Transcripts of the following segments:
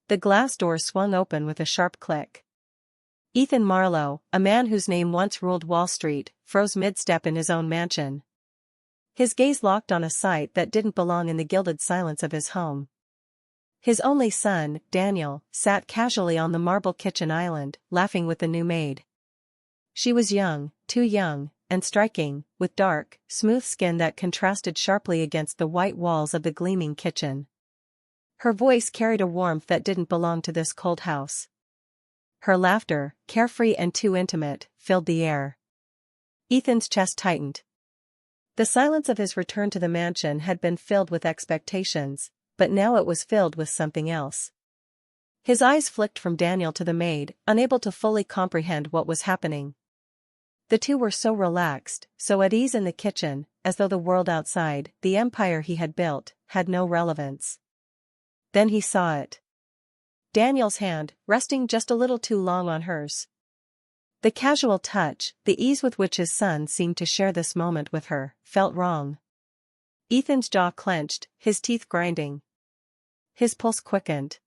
The glass door swung open with a sharp click. Ethan Marlowe, a man whose name once ruled Wall Street, froze mid-step in his own mansion. His gaze locked on a sight that didn't belong in the gilded silence of his home. His only son, Daniel, sat casually on the marble kitchen island, laughing with the new maid. She was young, too young, and striking, with dark, smooth skin that contrasted sharply against the white walls of the gleaming kitchen. Her voice carried a warmth that didn't belong to this cold house. Her laughter, carefree and too intimate, filled the air. Ethan's chest tightened. The silence of his return to the mansion had been filled with expectations, but now it was filled with something else. His eyes flicked from Daniel to the maid, unable to fully comprehend what was happening. The two were so relaxed, so at ease in the kitchen, as though the world outside, the empire he had built, had no relevance. Then he saw it. Daniel's hand, resting just a little too long on hers. The casual touch, the ease with which his son seemed to share this moment with her, felt wrong. Ethan's jaw clenched, his teeth grinding. His pulse quickened.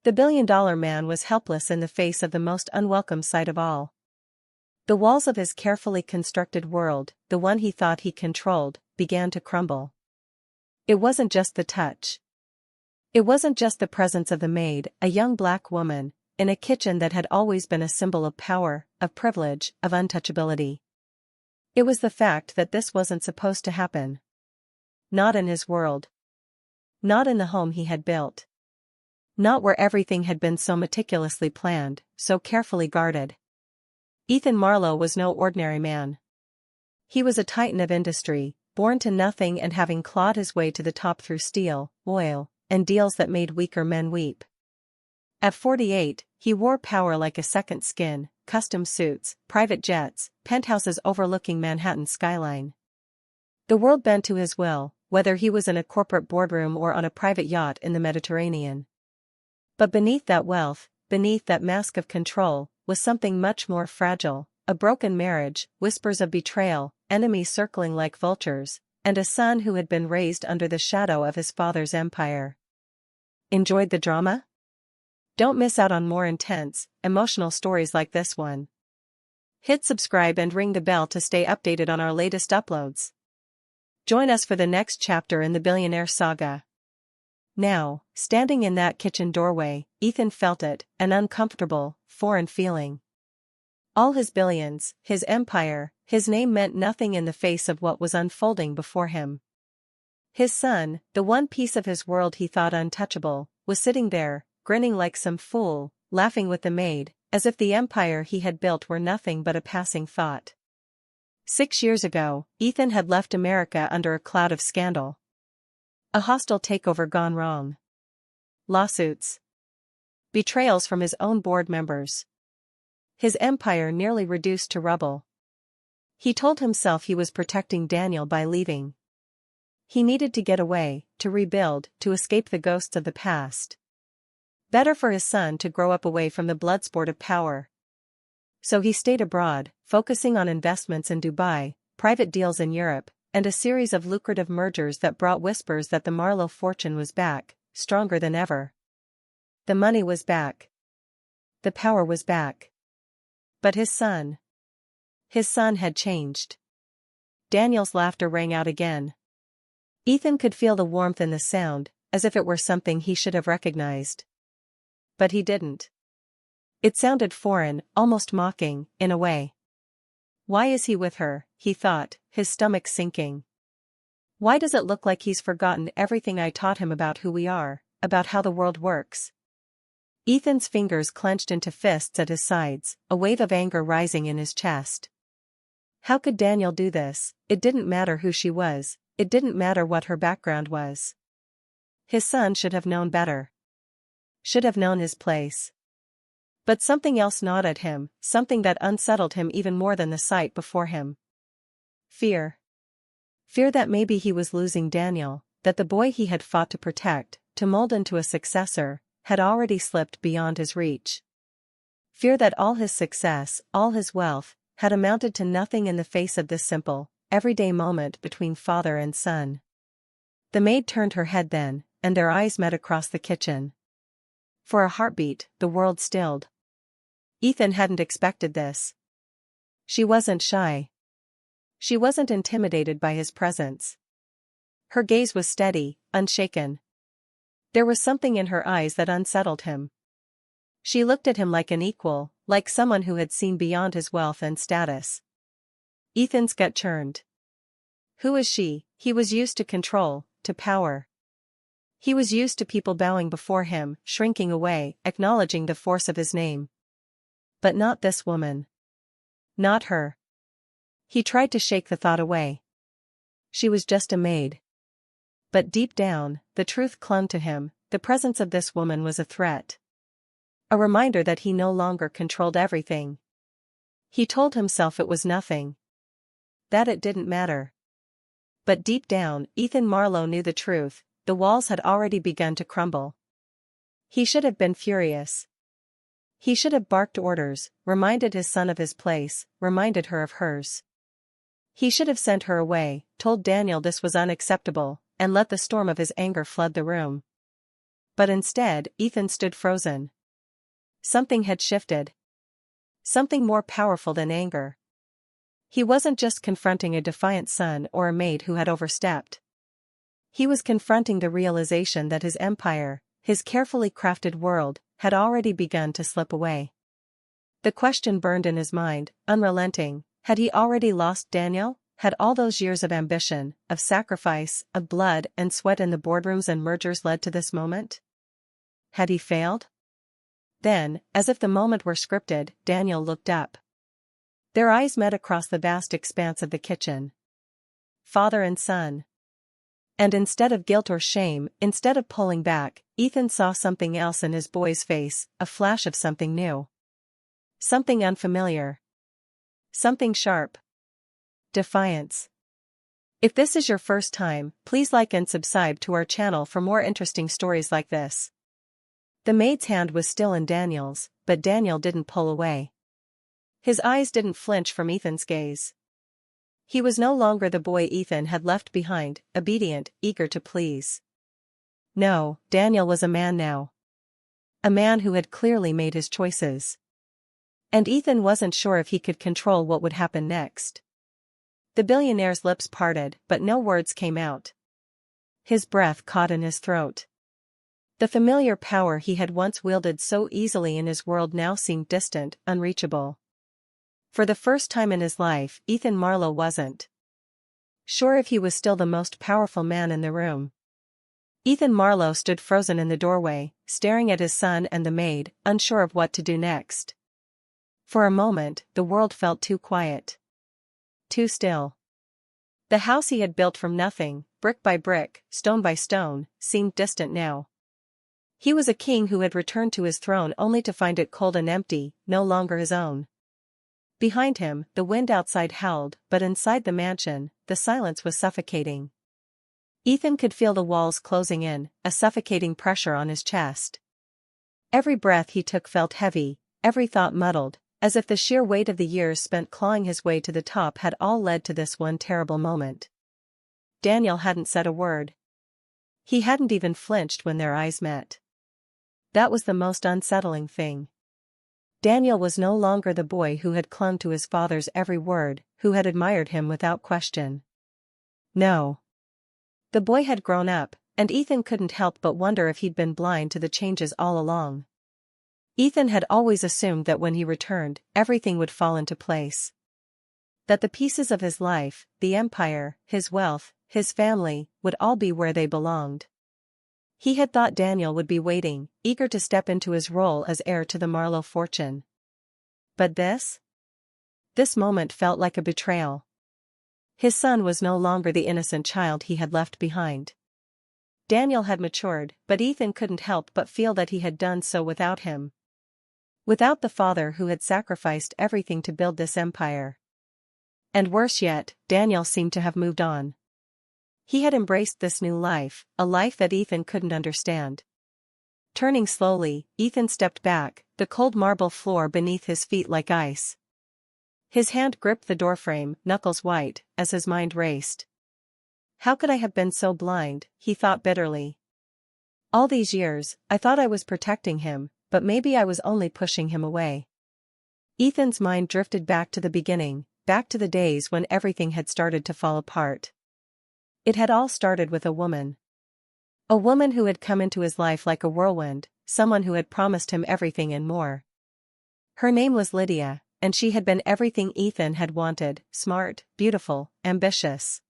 The billion-dollar man was helpless in the face of the most unwelcome sight of all. The walls of his carefully constructed world, the one he thought he controlled, began to crumble. It wasn't just the touch. It wasn't just the presence of the maid, a young black woman, in a kitchen that had always been a symbol of power, of privilege, of untouchability. It was the fact that this wasn't supposed to happen. Not in his world. Not in the home he had built. Not where everything had been so meticulously planned, so carefully guarded. Ethan Marlowe was no ordinary man. He was a titan of industry, born to nothing and having clawed his way to the top through steel, oil, and deals that made weaker men weep. At 48, he wore power like a second skin, custom suits, private jets, penthouses overlooking Manhattan's skyline. The world bent to his will, whether he was in a corporate boardroom or on a private yacht in the Mediterranean. But beneath that wealth, beneath that mask of control, was something much more fragile, a broken marriage, whispers of betrayal, enemies circling like vultures, and a son who had been raised under the shadow of his father's empire. Enjoyed the drama? Don't miss out on more intense, emotional stories like this one. Hit subscribe and ring the bell to stay updated on our latest uploads. Join us for the next chapter in the Billionaire saga. Now, standing in that kitchen doorway, Ethan felt it, an uncomfortable, foreign feeling. All his billions, his empire, his name meant nothing in the face of what was unfolding before him. His son, the one piece of his world he thought untouchable, was sitting there, grinning like some fool, laughing with the maid, as if the empire he had built were nothing but a passing thought. 6 years ago, Ethan had left America under a cloud of scandal. A hostile takeover gone wrong. Lawsuits. Betrayals from his own board members. His empire nearly reduced to rubble. He told himself he was protecting Daniel by leaving. He needed to get away, to rebuild, to escape the ghosts of the past. Better for his son to grow up away from the bloodsport of power. So he stayed abroad, focusing on investments in Dubai, private deals in Europe, and a series of lucrative mergers that brought whispers that the Marlowe fortune was back, stronger than ever. The money was back. The power was back. But his son had changed. Daniel's laughter rang out again. Ethan could feel the warmth in the sound, as if it were something he should have recognized. But he didn't. It sounded foreign, almost mocking, in a way. Why is he with her, he thought, his stomach sinking. Why does it look like he's forgotten everything I taught him about who we are, about how the world works? Ethan's fingers clenched into fists at his sides, a wave of anger rising in his chest. How could Daniel do this? It didn't matter who she was, it didn't matter what her background was. His son should have known better. Should have known his place. But something else gnawed at him, something that unsettled him even more than the sight before him. Fear. Fear that maybe he was losing Daniel, that the boy he had fought to protect, to mold into a successor, had already slipped beyond his reach. Fear that all his success, all his wealth, had amounted to nothing in the face of this simple, everyday moment between father and son. The maid turned her head then, and their eyes met across the kitchen. For a heartbeat, the world stilled. Ethan hadn't expected this. She wasn't shy. She wasn't intimidated by his presence. Her gaze was steady, unshaken. There was something in her eyes that unsettled him. She looked at him like an equal, like someone who had seen beyond his wealth and status. Ethan's gut churned. Who is she? He was used to control, to power. He was used to people bowing before him, shrinking away, acknowledging the force of his name. But not this woman. Not her. He tried to shake the thought away. She was just a maid. But deep down, the truth clung to him, the presence of this woman was a threat. A reminder that he no longer controlled everything. He told himself it was nothing. That it didn't matter. But deep down, Ethan Marlowe knew the truth, the walls had already begun to crumble. He should have been furious. He should have barked orders, reminded his son of his place, reminded her of hers. He should have sent her away, told Daniel this was unacceptable, and let the storm of his anger flood the room. But instead, Ethan stood frozen. Something had shifted. Something more powerful than anger. He wasn't just confronting a defiant son or a maid who had overstepped. He was confronting the realization that his empire, his carefully crafted world, had already begun to slip away. The question burned in his mind, unrelenting, had he already lost Daniel? Had all those years of ambition, of sacrifice, of blood and sweat in the boardrooms and mergers led to this moment? Had he failed? Then, as if the moment were scripted, Daniel looked up. Their eyes met across the vast expanse of the kitchen. Father and son. And instead of guilt or shame, instead of pulling back, Ethan saw something else in his boy's face, a flash of something new. Something unfamiliar. Something sharp. Defiance. If this is your first time, please like and subscribe to our channel for more interesting stories like this. The maid's hand was still in Daniel's, but Daniel didn't pull away. His eyes didn't flinch from Ethan's gaze. He was no longer the boy Ethan had left behind, obedient, eager to please. No, Daniel was a man now. A man who had clearly made his choices. And Ethan wasn't sure if he could control what would happen next. The billionaire's lips parted, but no words came out. His breath caught in his throat. The familiar power he had once wielded so easily in his world now seemed distant, unreachable. For the first time in his life, Ethan Marlowe wasn't sure if he was still the most powerful man in the room. Ethan Marlowe stood frozen in the doorway, staring at his son and the maid, unsure of what to do next. For a moment, the world felt too quiet. Too still. The house he had built from nothing, brick by brick, stone by stone, seemed distant now. He was a king who had returned to his throne only to find it cold and empty, no longer his own. Behind him, the wind outside howled, but inside the mansion, the silence was suffocating. Ethan could feel the walls closing in, a suffocating pressure on his chest. Every breath he took felt heavy, every thought muddled, as if the sheer weight of the years spent clawing his way to the top had all led to this one terrible moment. Daniel hadn't said a word. He hadn't even flinched when their eyes met. That was the most unsettling thing. Daniel was no longer the boy who had clung to his father's every word, who had admired him without question. No. The boy had grown up, and Ethan couldn't help but wonder if he'd been blind to the changes all along. Ethan had always assumed that when he returned, everything would fall into place. That the pieces of his life, the empire, his wealth, his family, would all be where they belonged. He had thought Daniel would be waiting, eager to step into his role as heir to the Marlowe fortune. But this? This moment felt like a betrayal. His son was no longer the innocent child he had left behind. Daniel had matured, but Ethan couldn't help but feel that he had done so without him. Without the father who had sacrificed everything to build this empire. And worse yet, Daniel seemed to have moved on. He had embraced this new life, a life that Ethan couldn't understand. Turning slowly, Ethan stepped back, the cold marble floor beneath his feet like ice. His hand gripped the doorframe, knuckles white, as his mind raced. How could I have been so blind, he thought bitterly. All these years, I thought I was protecting him, but maybe I was only pushing him away. Ethan's mind drifted back to the beginning, back to the days when everything had started to fall apart. It had all started with a woman. A woman who had come into his life like a whirlwind, someone who had promised him everything and more. Her name was Lydia, and she had been everything Ethan had wanted: smart, beautiful, ambitious.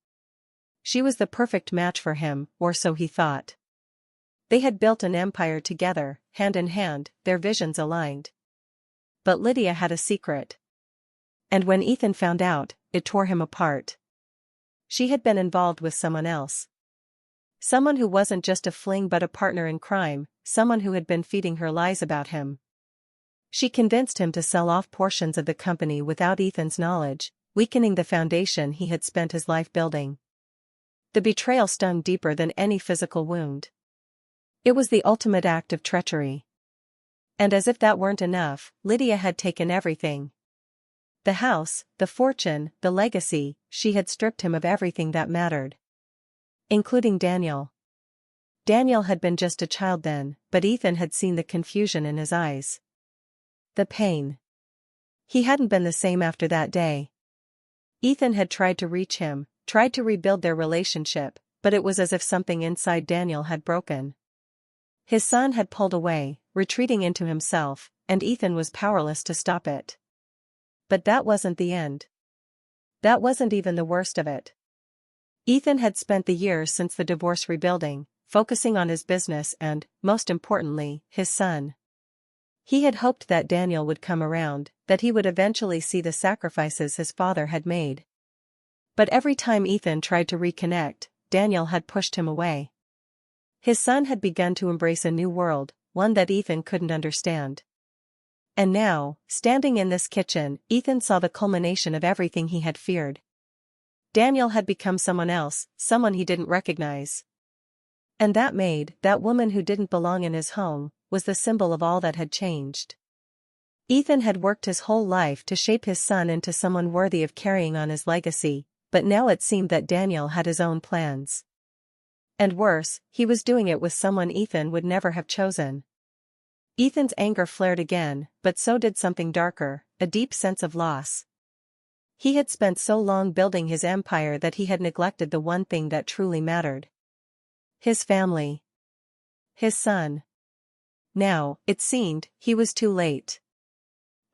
She was the perfect match for him, or so he thought. They had built an empire together, hand in hand, their visions aligned. But Lydia had a secret. And when Ethan found out, it tore him apart. She had been involved with someone else. Someone who wasn't just a fling but a partner in crime, someone who had been feeding her lies about him. She convinced him to sell off portions of the company without Ethan's knowledge, weakening the foundation he had spent his life building. The betrayal stung deeper than any physical wound. It was the ultimate act of treachery. And as if that weren't enough, Lydia had taken everything. The house, the fortune, the legacy. She had stripped him of everything that mattered. Including Daniel. Daniel had been just a child then, but Ethan had seen the confusion in his eyes. The pain. He hadn't been the same after that day. Ethan had tried to reach him, tried to rebuild their relationship, but it was as if something inside Daniel had broken. His son had pulled away, retreating into himself, and Ethan was powerless to stop it. But that wasn't the end. That wasn't even the worst of it. Ethan had spent the years since the divorce rebuilding, focusing on his business and, most importantly, his son. He had hoped that Daniel would come around, that he would eventually see the sacrifices his father had made. But every time Ethan tried to reconnect, Daniel had pushed him away. His son had begun to embrace a new world, one that Ethan couldn't understand. And now, standing in this kitchen, Ethan saw the culmination of everything he had feared. Daniel had become someone else, someone he didn't recognize. And that maid, that woman who didn't belong in his home, was the symbol of all that had changed. Ethan had worked his whole life to shape his son into someone worthy of carrying on his legacy, but now it seemed that Daniel had his own plans. And worse, he was doing it with someone Ethan would never have chosen. Ethan's anger flared again, but so did something darker, a deep sense of loss. He had spent so long building his empire that he had neglected the one thing that truly mattered. His family. His son. Now, it seemed, he was too late.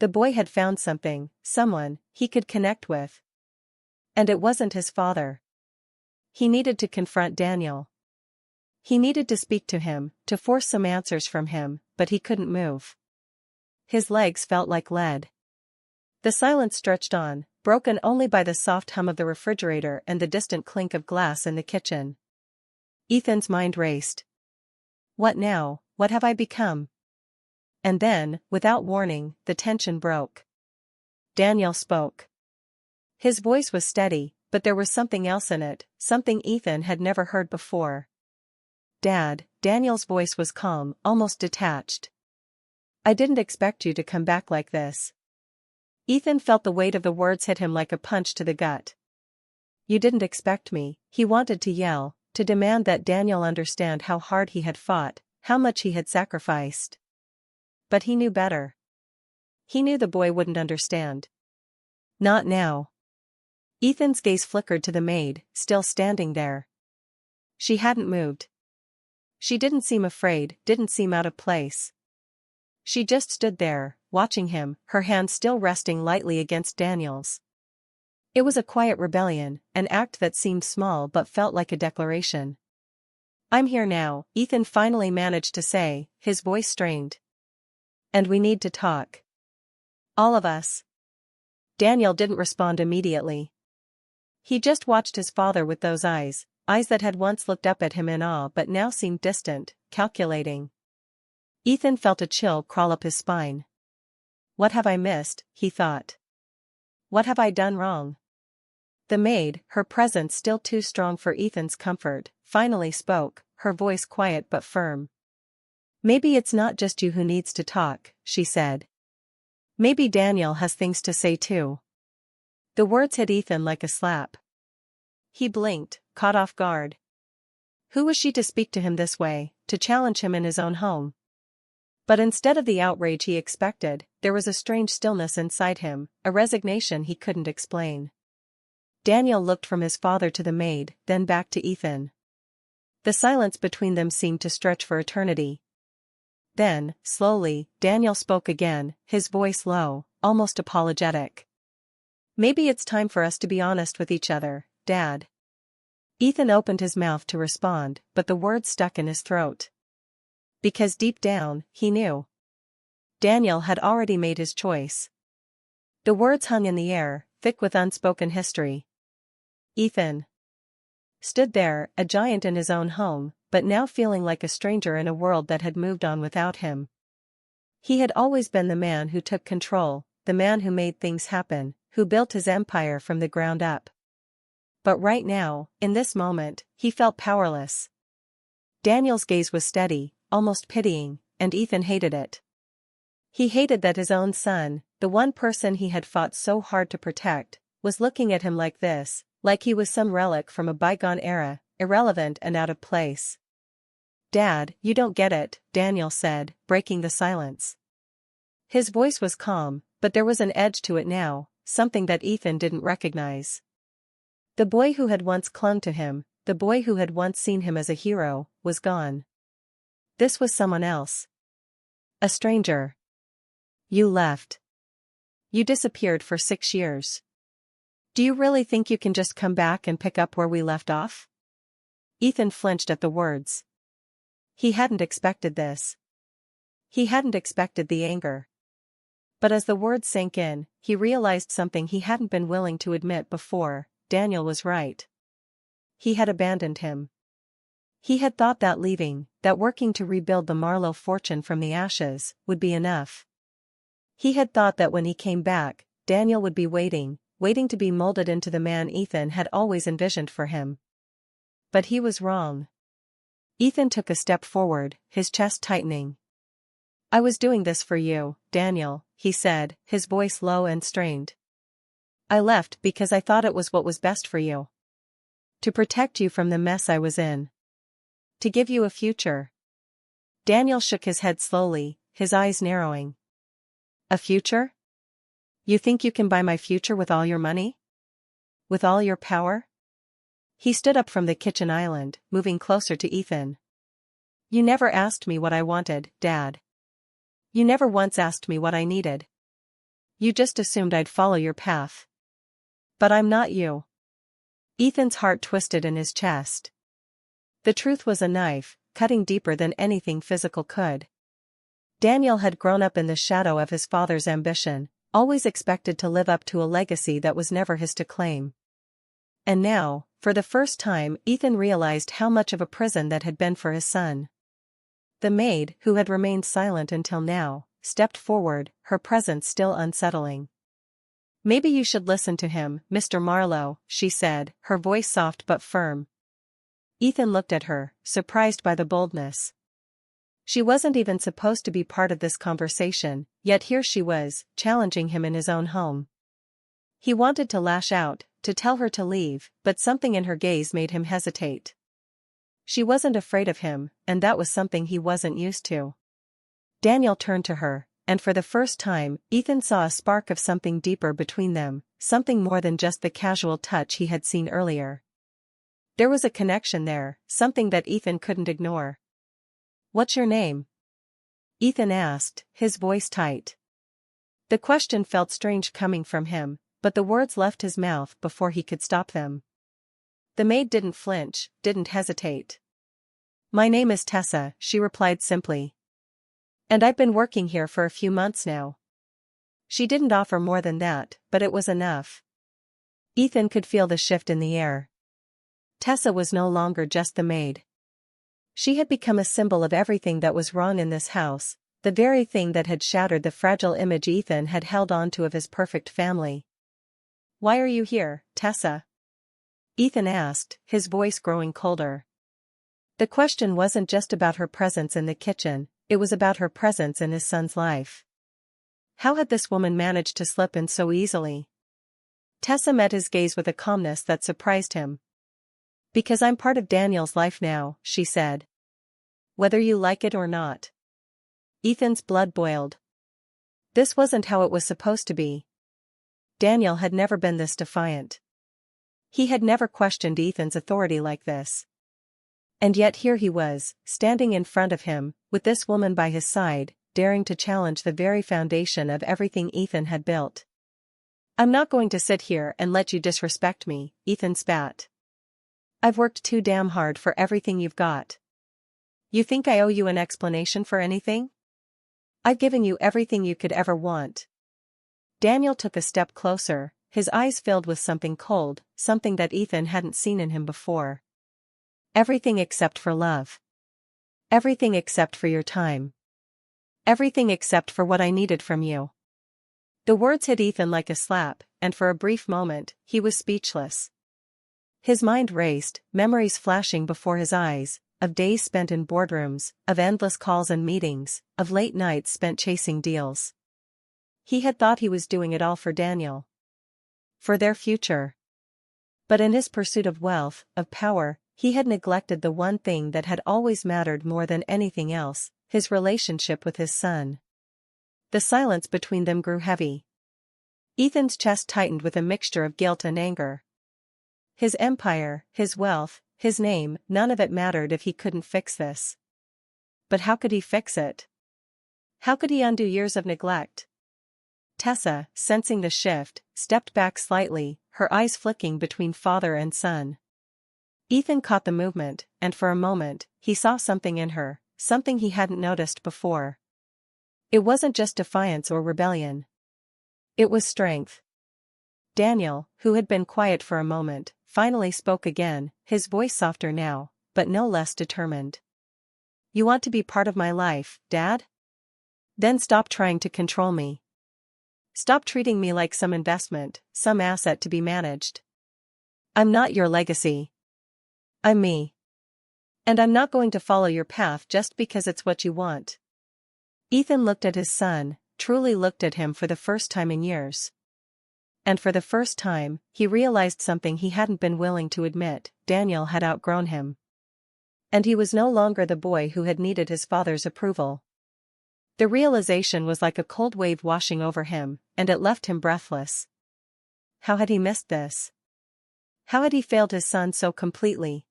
The boy had found something, someone, he could connect with. And it wasn't his father. He needed to confront Daniel. He needed to speak to him, to force some answers from him, but he couldn't move. His legs felt like lead. The silence stretched on, broken only by the soft hum of the refrigerator and the distant clink of glass in the kitchen. Ethan's mind raced. What now? What have I become? And then, without warning, the tension broke. Daniel spoke. His voice was steady, but there was something else in it, something Ethan had never heard before. Dad, Daniel's voice was calm, almost detached. I didn't expect you to come back like this. Ethan felt the weight of the words hit him like a punch to the gut. You didn't expect me, he wanted to yell, to demand that Daniel understand how hard he had fought, how much he had sacrificed. But he knew better. He knew the boy wouldn't understand. Not now. Ethan's gaze flickered to the maid, still standing there. She hadn't moved. She didn't seem afraid, didn't seem out of place. She just stood there, watching him, her hand still resting lightly against Daniel's. It was a quiet rebellion, an act that seemed small but felt like a declaration. I'm here now, Ethan finally managed to say, his voice strained. And we need to talk. All of us. Daniel didn't respond immediately. He just watched his father with those eyes, eyes that had once looked up at him in awe but now seemed distant, calculating. Ethan felt a chill crawl up his spine. What have I missed, he thought. What have I done wrong? The maid, her presence still too strong for Ethan's comfort, finally spoke, her voice quiet but firm. Maybe it's not just you who needs to talk, she said. Maybe Daniel has things to say too. The words hit Ethan like a slap. He blinked, caught off guard. Who was she to speak to him this way, to challenge him in his own home. But instead of the outrage he expected, there was a strange stillness inside him, a resignation he couldn't explain. Daniel looked from his father to the maid, then back to Ethan. The silence between them seemed to stretch for eternity. Then, slowly, Daniel spoke again, his voice low, almost apologetic. "Maybe it's time for us to be honest with each other, Dad." Ethan opened his mouth to respond, but the words stuck in his throat. Because deep down, he knew. Daniel had already made his choice. The words hung in the air, thick with unspoken history. Ethan stood there, a giant in his own home, but now feeling like a stranger in a world that had moved on without him. He had always been the man who took control, the man who made things happen, who built his empire from the ground up. But right now, in this moment, he felt powerless. Daniel's gaze was steady, almost pitying, and Ethan hated it. He hated that his own son, the one person he had fought so hard to protect, was looking at him like this, like he was some relic from a bygone era, irrelevant and out of place. "Dad, you don't get it," Daniel said, breaking the silence. His voice was calm, but there was an edge to it now, something that Ethan didn't recognize. The boy who had once clung to him, the boy who had once seen him as a hero, was gone. This was someone else. A stranger. "You left. You disappeared for 6 years. Do you really think you can just come back and pick up where we left off?" Ethan flinched at the words. He hadn't expected this. He hadn't expected the anger. But as the words sank in, he realized something he hadn't been willing to admit before: Daniel was right. He had abandoned him. He had thought that leaving, that working to rebuild the Marlowe fortune from the ashes, would be enough. He had thought that when he came back, Daniel would be waiting to be molded into the man Ethan had always envisioned for him. But he was wrong. Ethan took a step forward, his chest tightening. "I was doing this for you, Daniel," he said, his voice low and strained. "I left because I thought it was what was best for you. To protect you from the mess I was in. To give you a future." Daniel shook his head slowly, his eyes narrowing. "A future? You think you can buy my future with all your money? With all your power?" He stood up from the kitchen island, moving closer to Ethan. "You never asked me what I wanted, Dad. You never once asked me what I needed. You just assumed I'd follow your path. But I'm not you." Ethan's heart twisted in his chest. The truth was a knife, cutting deeper than anything physical could. Daniel had grown up in the shadow of his father's ambition, always expected to live up to a legacy that was never his to claim. And now, for the first time, Ethan realized how much of a prison that had been for his son. The maid, who had remained silent until now, stepped forward, her presence still unsettling. "Maybe you should listen to him, Mr. Marlowe," she said, her voice soft but firm. Ethan looked at her, surprised by the boldness. She wasn't even supposed to be part of this conversation, yet here she was, challenging him in his own home. He wanted to lash out, to tell her to leave, but something in her gaze made him hesitate. She wasn't afraid of him, and that was something he wasn't used to. Daniel turned to her, and for the first time, Ethan saw a spark of something deeper between them, something more than just the casual touch he had seen earlier. There was a connection there, something that Ethan couldn't ignore. "What's your name?" Ethan asked, his voice tight. The question felt strange coming from him, but the words left his mouth before he could stop them. The maid didn't flinch, didn't hesitate. "My name is Tessa," she replied simply. "And I've been working here for a few months now." She didn't offer more than that, but it was enough. Ethan could feel the shift in the air. Tessa was no longer just the maid. She had become a symbol of everything that was wrong in this house, the very thing that had shattered the fragile image Ethan had held onto of his perfect family. "Why are you here, Tessa?" Ethan asked, his voice growing colder. The question wasn't just about her presence in the kitchen, it was about her presence in his son's life. How had this woman managed to slip in so easily? Tessa met his gaze with a calmness that surprised him. "Because I'm part of Daniel's life now," she said. whether you like it or not. Ethan's blood boiled. This wasn't how it was supposed to be. Daniel had never been this defiant. He had never questioned Ethan's authority like this. And yet here he was, standing in front of him, with this woman by his side, daring to challenge the very foundation of everything Ethan had built. "I'm not going to sit here and let you disrespect me," Ethan spat. "I've worked too damn hard for everything you've got. You think I owe you an explanation for anything? I've given you everything you could ever want." Daniel took a step closer, his eyes filled with something cold, something that Ethan hadn't seen in him before. "Everything except for love. Everything except for your time. Everything except for what I needed from you." The words hit Ethan like a slap, and for a brief moment, he was speechless. His mind raced, memories flashing before his eyes, of days spent in boardrooms, of endless calls and meetings, of late nights spent chasing deals. He had thought he was doing it all for Daniel. For their future. But in his pursuit of wealth, of power, he had neglected the one thing that had always mattered more than anything else, his relationship with his son. The silence between them grew heavy. Ethan's chest tightened with a mixture of guilt and anger. His empire, his wealth, his name, none of it mattered if he couldn't fix this. But how could he fix it? How could he undo years of neglect? Tessa, sensing the shift, stepped back slightly, her eyes flicking between father and son. Ethan caught the movement, and for a moment, he saw something in her, something he hadn't noticed before. It wasn't just defiance or rebellion. It was strength. Daniel, who had been quiet for a moment, finally spoke again, his voice softer now, but no less determined. "You want to be part of my life, Dad? Then stop trying to control me. Stop treating me like some investment, some asset to be managed. I'm not your legacy. I'm me. And I'm not going to follow your path just because it's what you want." Ethan looked at his son, truly looked at him for the first time in years. And for the first time, he realized something he hadn't been willing to admit: Daniel had outgrown him. And he was no longer the boy who had needed his father's approval. The realization was like a cold wave washing over him, and it left him breathless. How had he missed this? How had he failed his son so completely?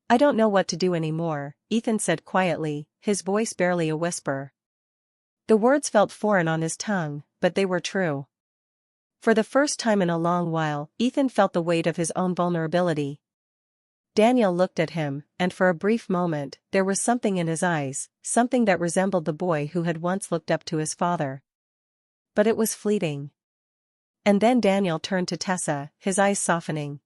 "I don't know what to do anymore," Ethan said quietly, his voice barely a whisper. The words felt foreign on his tongue, but they were true. For the first time in a long while, Ethan felt the weight of his own vulnerability. Daniel looked at him, and for a brief moment, there was something in his eyes, something that resembled the boy who had once looked up to his father. But it was fleeting. And then Daniel turned to Tessa, his eyes softening.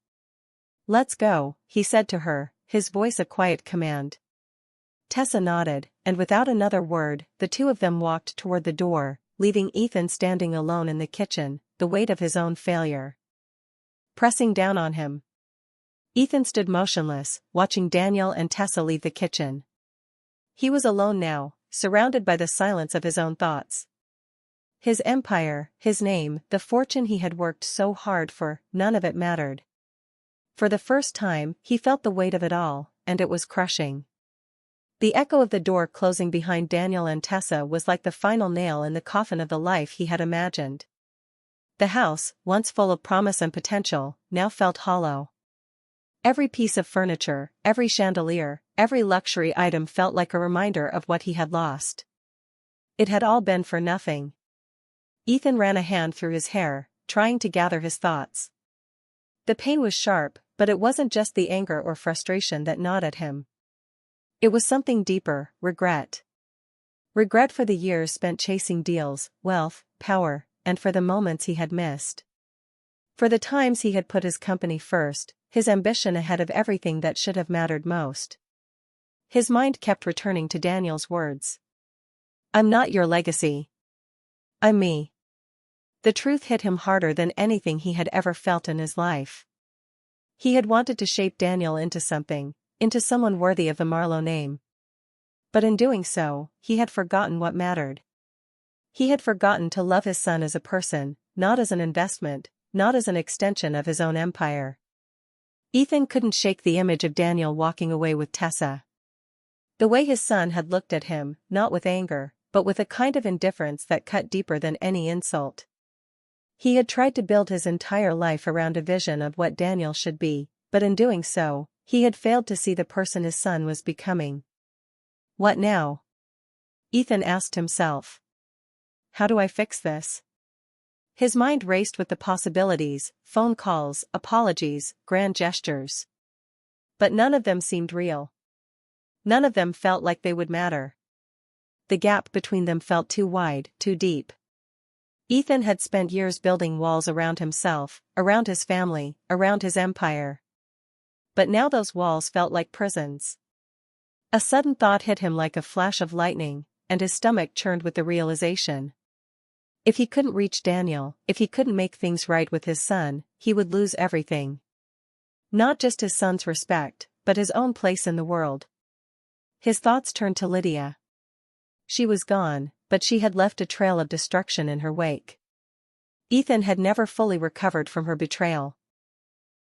"Let's go," he said to her, his voice a quiet command. Tessa nodded, and without another word, the two of them walked toward the door, leaving Ethan standing alone in the kitchen, the weight of his own failure pressing down on him. Ethan stood motionless, watching Daniel and Tessa leave the kitchen. He was alone now, surrounded by the silence of his own thoughts. His empire, his name, the fortune he had worked so hard for, none of it mattered. For the first time, he felt the weight of it all, and it was crushing. The echo of the door closing behind Daniel and Tessa was like the final nail in the coffin of the life he had imagined. The house, once full of promise and potential, now felt hollow. Every piece of furniture, every chandelier, every luxury item felt like a reminder of what he had lost. It had all been for nothing. Ethan ran a hand through his hair, trying to gather his thoughts. The pain was sharp, but it wasn't just the anger or frustration that gnawed at him. It was something deeper: regret. Regret for the years spent chasing deals, wealth, power, and for the moments he had missed. For the times he had put his company first, his ambition ahead of everything that should have mattered most. His mind kept returning to Daniel's words. "I'm not your legacy. I'm me." The truth hit him harder than anything he had ever felt in his life. He had wanted to shape Daniel into something, into someone worthy of the Marlowe name. But in doing so, he had forgotten what mattered. He had forgotten to love his son as a person, not as an investment, not as an extension of his own empire. Ethan couldn't shake the image of Daniel walking away with Tessa. The way his son had looked at him, not with anger, but with a kind of indifference that cut deeper than any insult. He had tried to build his entire life around a vision of what Daniel should be, but in doing so, he had failed to see the person his son was becoming. What now? Ethan asked himself. How do I fix this? His mind raced with the possibilities, phone calls, apologies, grand gestures. But none of them seemed real. None of them felt like they would matter. The gap between them felt too wide, too deep. Ethan had spent years building walls around himself, around his family, around his empire. But now those walls felt like prisons. A sudden thought hit him like a flash of lightning, and his stomach churned with the realization. If he couldn't reach Daniel, if he couldn't make things right with his son, he would lose everything. Not just his son's respect, but his own place in the world. His thoughts turned to Lydia. She was gone, but she had left a trail of destruction in her wake. Ethan had never fully recovered from her betrayal.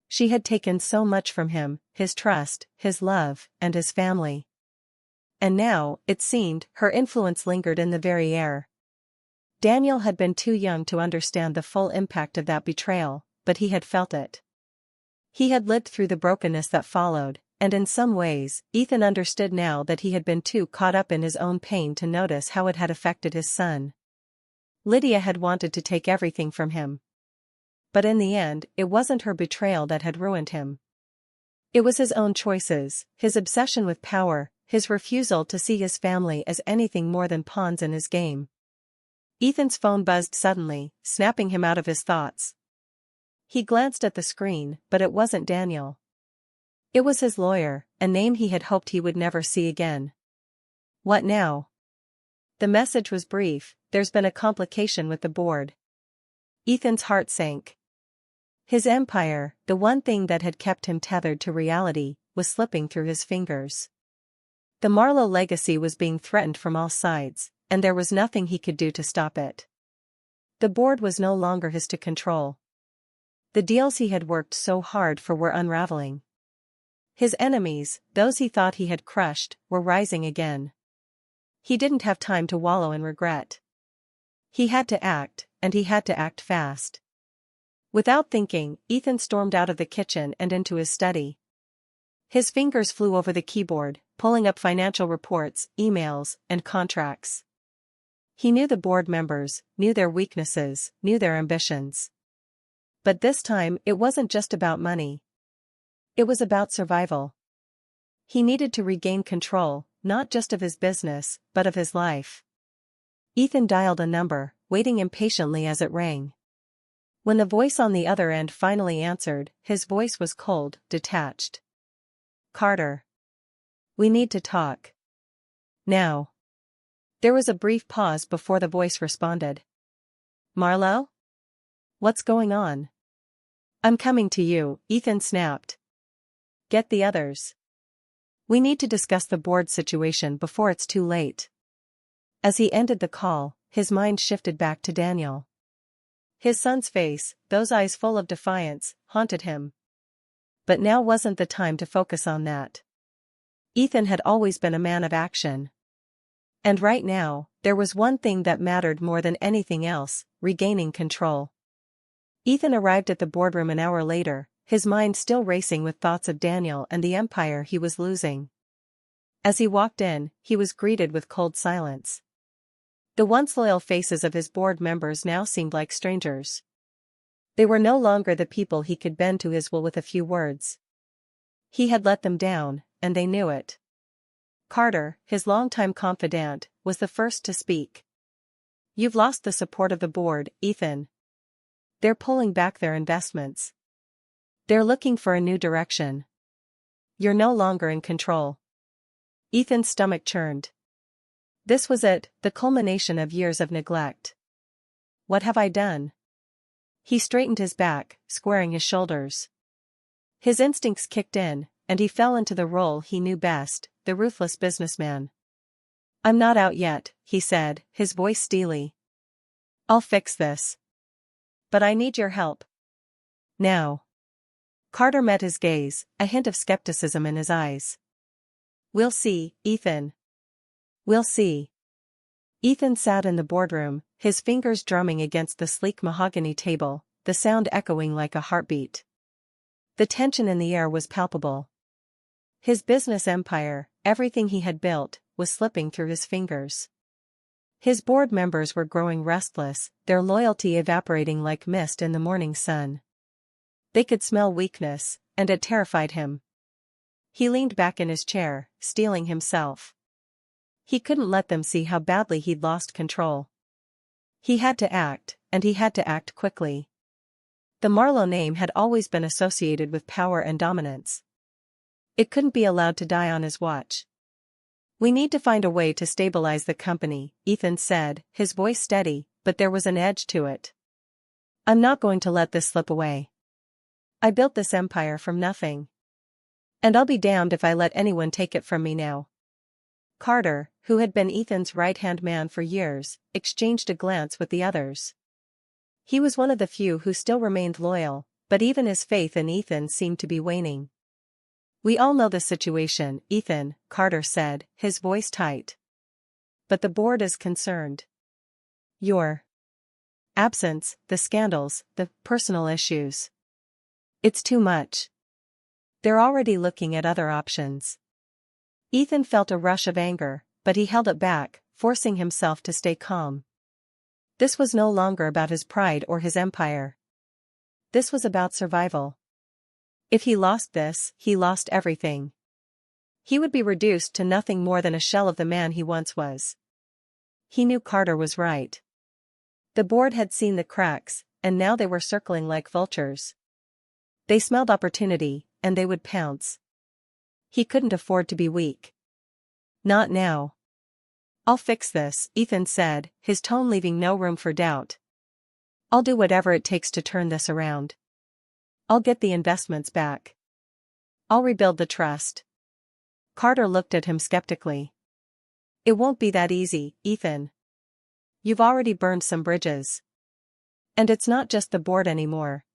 She had taken so much from him, his trust, his love, and his family. And now, it seemed, her influence lingered in the very air. Daniel had been too young to understand the full impact of that betrayal, but he had felt it. He had lived through the brokenness that followed, and in some ways, Ethan understood now that he had been too caught up in his own pain to notice how it had affected his son. Lydia had wanted to take everything from him. But in the end, it wasn't her betrayal that had ruined him. It was his own choices, his obsession with power, his refusal to see his family as anything more than pawns in his game. Ethan's phone buzzed suddenly, snapping him out of his thoughts. He glanced at the screen, but it wasn't Daniel. It was his lawyer, a name he had hoped he would never see again. What now? The message was brief: there's been a complication with the board. Ethan's heart sank. His empire, the one thing that had kept him tethered to reality, was slipping through his fingers. The Marlowe legacy was being threatened from all sides, and there was nothing he could do to stop it. The board was no longer his to control. The deals he had worked so hard for were unraveling. His enemies, those he thought he had crushed, were rising again. He didn't have time to wallow in regret. He had to act, and he had to act fast. Without thinking, Ethan stormed out of the kitchen and into his study. His fingers flew over the keyboard, pulling up financial reports, emails, and contracts. He knew the board members, knew their weaknesses, knew their ambitions. But this time it wasn't just about money. It was about survival. He needed to regain control, not just of his business, but of his life. Ethan dialed a number, waiting impatiently as it rang. When the voice on the other end finally answered, his voice was cold, detached. Carter. We need to talk. Now. There was a brief pause before the voice responded. Marlowe? What's going on? I'm coming to you, Ethan snapped. Get the others. We need to discuss the board situation before it's too late. As he ended the call, his mind shifted back to Daniel. His son's face, those eyes full of defiance, haunted him. But now wasn't the time to focus on that. Ethan had always been a man of action. And right now, there was one thing that mattered more than anything else: regaining control. Ethan arrived at the boardroom an hour later, his mind still racing with thoughts of Daniel and the empire he was losing. As he walked in, he was greeted with cold silence. The once loyal faces of his board members now seemed like strangers. They were no longer the people he could bend to his will with a few words. He had let them down, and they knew it. Carter, his longtime confidant, was the first to speak. You've lost the support of the board, Ethan. They're pulling back their investments. They're looking for a new direction. You're no longer in control. Ethan's stomach churned. This was it, the culmination of years of neglect. What have I done? He straightened his back, squaring his shoulders. His instincts kicked in, and he fell into the role he knew best, the ruthless businessman. I'm not out yet, he said, his voice steely. I'll fix this. But I need your help. Now. Carter met his gaze, a hint of skepticism in his eyes. We'll see, Ethan. We'll see. Ethan sat in the boardroom, his fingers drumming against the sleek mahogany table, the sound echoing like a heartbeat. The tension in the air was palpable. His business empire, everything he had built, was slipping through his fingers. His board members were growing restless, their loyalty evaporating like mist in the morning sun. They could smell weakness, and it terrified him. He leaned back in his chair, steeling himself. He couldn't let them see how badly he'd lost control. He had to act, and he had to act quickly. The Marlowe name had always been associated with power and dominance. It couldn't be allowed to die on his watch. We need to find a way to stabilize the company, Ethan said, his voice steady, but there was an edge to it. I'm not going to let this slip away. I built this empire from nothing. And I'll be damned if I let anyone take it from me now. Carter, who had been Ethan's right-hand man for years, exchanged a glance with the others. He was one of the few who still remained loyal, but even his faith in Ethan seemed to be waning. We all know the situation, Ethan, Carter said, his voice tight. But the board is concerned. Your absence, the scandals, the personal issues. It's too much. They're already looking at other options. Ethan felt a rush of anger, but he held it back, forcing himself to stay calm. This was no longer about his pride or his empire. This was about survival. If he lost this, he lost everything. He would be reduced to nothing more than a shell of the man he once was. He knew Carter was right. The board had seen the cracks, and now they were circling like vultures. They smelled opportunity, and they would pounce. He couldn't afford to be weak. Not now. I'll fix this, Ethan said, his tone leaving no room for doubt. I'll do whatever it takes to turn this around. I'll get the investments back. I'll rebuild the trust. Carter looked at him skeptically. It won't be that easy, Ethan. You've already burned some bridges. And it's not just the board anymore.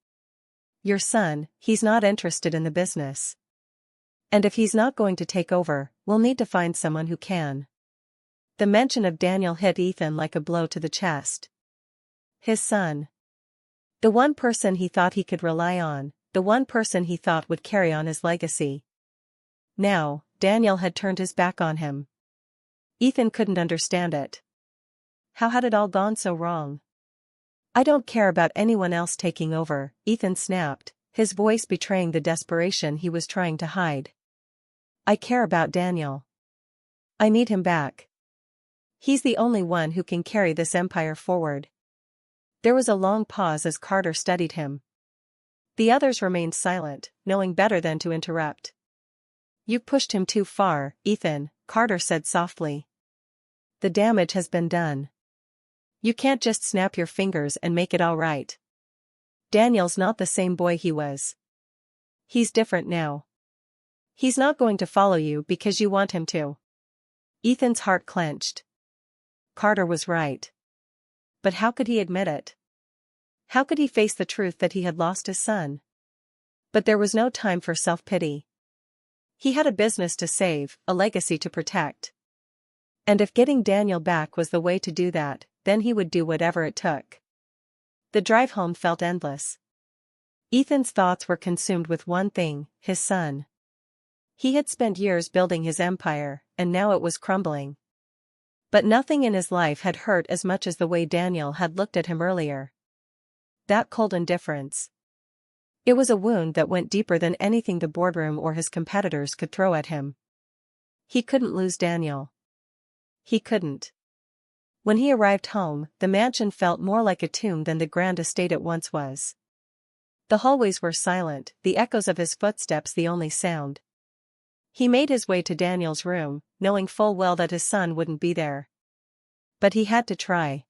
Your son, he's not interested in the business. And if he's not going to take over, we'll need to find someone who can. The mention of Daniel hit Ethan like a blow to the chest. His son. The one person he thought he could rely on, the one person he thought would carry on his legacy. Now, Daniel had turned his back on him. Ethan couldn't understand it. How had it all gone so wrong? I don't care about anyone else taking over, Ethan snapped, his voice betraying the desperation he was trying to hide. I care about Daniel. I need him back. He's the only one who can carry this empire forward. There was a long pause as Carter studied him. The others remained silent, knowing better than to interrupt. You pushed him too far, Ethan, Carter said softly. The damage has been done. You can't just snap your fingers and make it all right. Daniel's not the same boy he was. He's different now. He's not going to follow you because you want him to. Ethan's heart clenched. Carter was right. But how could he admit it? How could he face the truth that he had lost his son? But there was no time for self-pity. He had a business to save, a legacy to protect. And if getting Daniel back was the way to do that, then he would do whatever it took. The drive home felt endless. Ethan's thoughts were consumed with one thing, his son. He had spent years building his empire, and now it was crumbling. But nothing in his life had hurt as much as the way Daniel had looked at him earlier. That cold indifference. It was a wound that went deeper than anything the boardroom or his competitors could throw at him. He couldn't lose Daniel. He couldn't. When he arrived home, the mansion felt more like a tomb than the grand estate it once was. The hallways were silent, the echoes of his footsteps the only sound. He made his way to Daniel's room, knowing full well that his son wouldn't be there. But he had to try.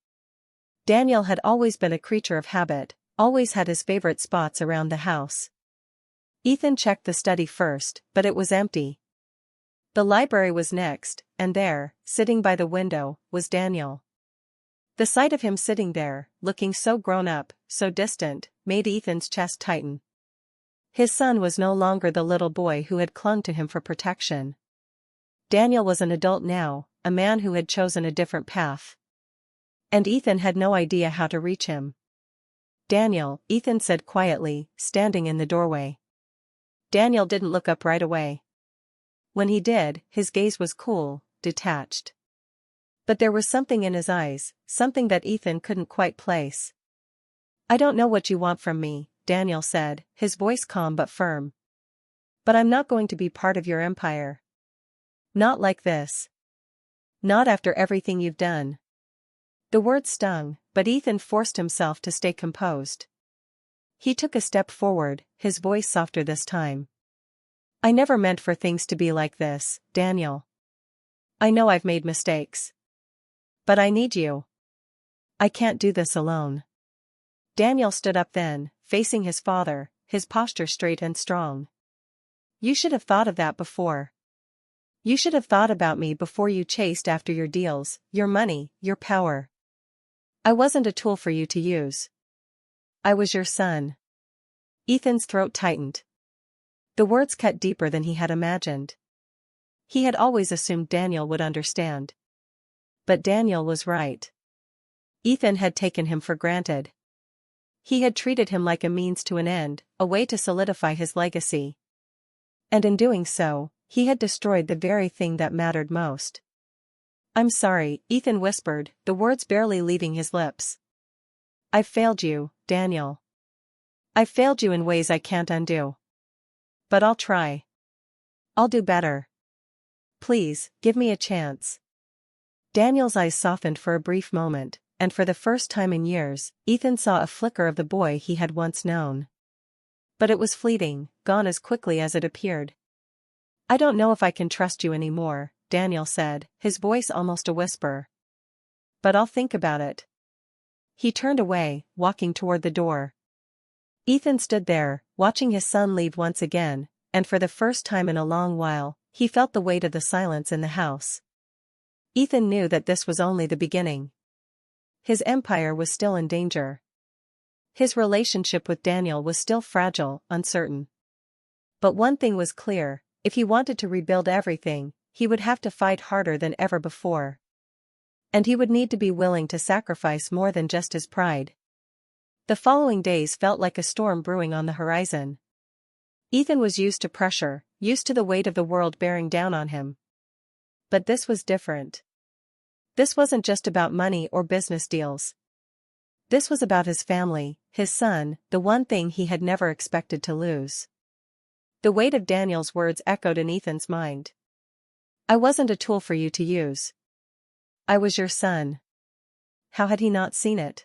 Daniel had always been a creature of habit, always had his favorite spots around the house. Ethan checked the study first, but it was empty. The library was next, and there, sitting by the window, was Daniel. The sight of him sitting there, looking so grown up, so distant, made Ethan's chest tighten. His son was no longer the little boy who had clung to him for protection. Daniel was an adult now, a man who had chosen a different path. And Ethan had no idea how to reach him. "Daniel," Ethan said quietly, standing in the doorway. Daniel didn't look up right away. When he did, his gaze was cool, detached. But there was something in his eyes, something that Ethan couldn't quite place. "I don't know what you want from me," Daniel said, his voice calm but firm. "But I'm not going to be part of your empire. Not like this. Not after everything you've done." The words stung, but Ethan forced himself to stay composed. He took a step forward, his voice softer this time. "I never meant for things to be like this, Daniel. I know I've made mistakes. But I need you. I can't do this alone." Daniel stood up then, facing his father, his posture straight and strong. "You should have thought of that before. You should have thought about me before you chased after your deals, your money, your power. I wasn't a tool for you to use. I was your son." Ethan's throat tightened. The words cut deeper than he had imagined. He had always assumed Daniel would understand. But Daniel was right. Ethan had taken him for granted. He had treated him like a means to an end, a way to solidify his legacy. And in doing so, he had destroyed the very thing that mattered most. "I'm sorry," Ethan whispered, the words barely leaving his lips. "I've failed you, Daniel. I've failed you in ways I can't undo. But I'll try. I'll do better. Please, give me a chance." Daniel's eyes softened for a brief moment, and for the first time in years, Ethan saw a flicker of the boy he had once known. But it was fleeting, gone as quickly as it appeared. "I don't know if I can trust you anymore," Daniel said, his voice almost a whisper. "But I'll think about it." He turned away, walking toward the door. Ethan stood there, watching his son leave once again, and for the first time in a long while, he felt the weight of the silence in the house. Ethan knew that this was only the beginning. His empire was still in danger. His relationship with Daniel was still fragile, uncertain. But one thing was clear: if he wanted to rebuild everything, he would have to fight harder than ever before. And he would need to be willing to sacrifice more than just his pride. The following days felt like a storm brewing on the horizon. Ethan was used to pressure, used to the weight of the world bearing down on him. But this was different. This wasn't just about money or business deals. This was about his family, his son, the one thing he had never expected to lose. The weight of Daniel's words echoed in Ethan's mind. "I wasn't a tool for you to use. I was your son." How had he not seen it?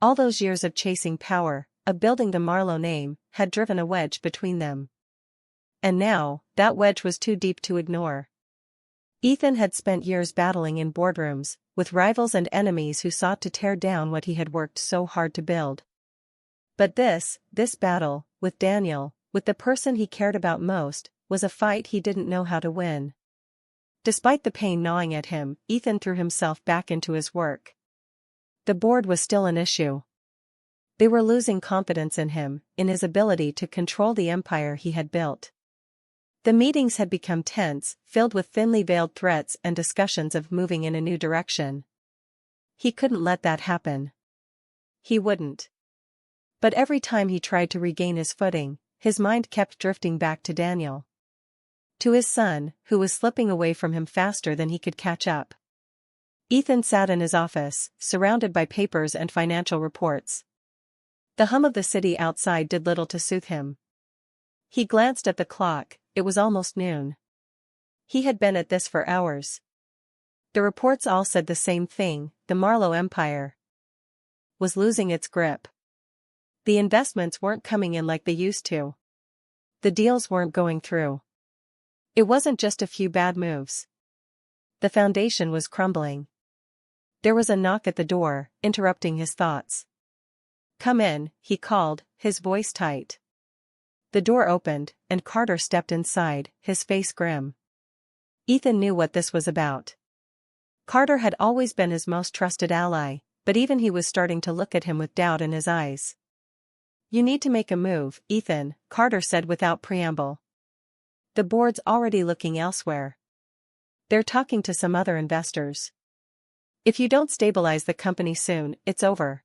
All those years of chasing power, of building the Marlowe name, had driven a wedge between them. And now, that wedge was too deep to ignore. Ethan had spent years battling in boardrooms, with rivals and enemies who sought to tear down what he had worked so hard to build. But this battle, with Daniel, with the person he cared about most, was a fight he didn't know how to win. Despite the pain gnawing at him, Ethan threw himself back into his work. The board was still an issue. They were losing confidence in him, in his ability to control the empire he had built. The meetings had become tense, filled with thinly veiled threats and discussions of moving in a new direction. He couldn't let that happen. He wouldn't. But every time he tried to regain his footing, his mind kept drifting back to Daniel. To his son, who was slipping away from him faster than he could catch up. Ethan sat in his office, surrounded by papers and financial reports. The hum of the city outside did little to soothe him. He glanced at the clock, it was almost noon. He had been at this for hours. The reports all said the same thing: the Marlowe empire was losing its grip. The investments weren't coming in like they used to. The deals weren't going through. It wasn't just a few bad moves. The foundation was crumbling. There was a knock at the door, interrupting his thoughts. "Come in," he called, his voice tight. The door opened, and Carter stepped inside, his face grim. Ethan knew what this was about. Carter had always been his most trusted ally, but even he was starting to look at him with doubt in his eyes. "You need to make a move, Ethan," Carter said without preamble. "The board's already looking elsewhere. They're talking to some other investors. If you don't stabilize the company soon, it's over.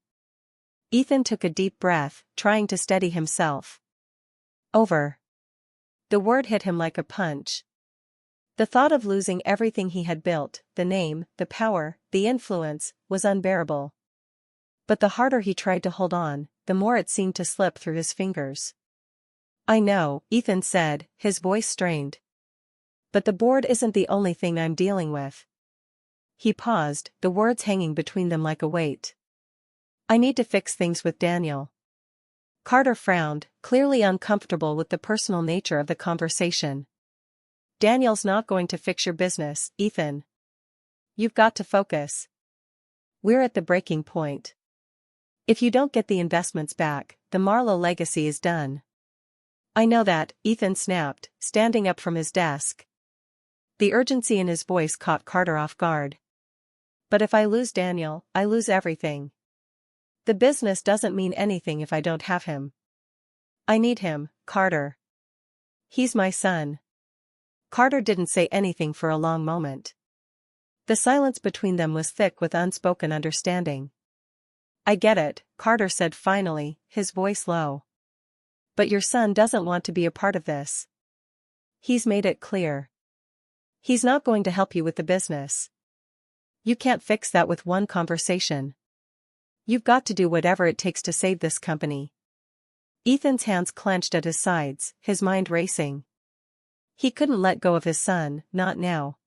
Ethan took a deep breath, trying to steady himself. Over. The word hit him like a punch. The thought of losing everything he had built, the name, the power, the influence, was unbearable. But the harder he tried to hold on, the more it seemed to slip through his fingers. I know, Ethan said, his voice strained. But the board isn't the only thing I'm dealing with. He paused, the words hanging between them like a weight. I need to fix things with Daniel. Carter frowned, clearly uncomfortable with the personal nature of the conversation. Daniel's not going to fix your business, Ethan. You've got to focus. We're at the breaking point. If you don't get the investments back, the Marlowe legacy is done. I know that, Ethan snapped, standing up from his desk. The urgency in his voice caught Carter off guard. But if I lose Daniel, I lose everything. The business doesn't mean anything if I don't have him. I need him, Carter. He's my son. Carter didn't say anything for a long moment. The silence between them was thick with unspoken understanding. I get it, Carter said finally, his voice low. But your son doesn't want to be a part of this. He's made it clear. He's not going to help you with the business. You can't fix that with one conversation. You've got to do whatever it takes to save this company. Ethan's hands clenched at his sides, his mind racing. He couldn't let go of his son, not now.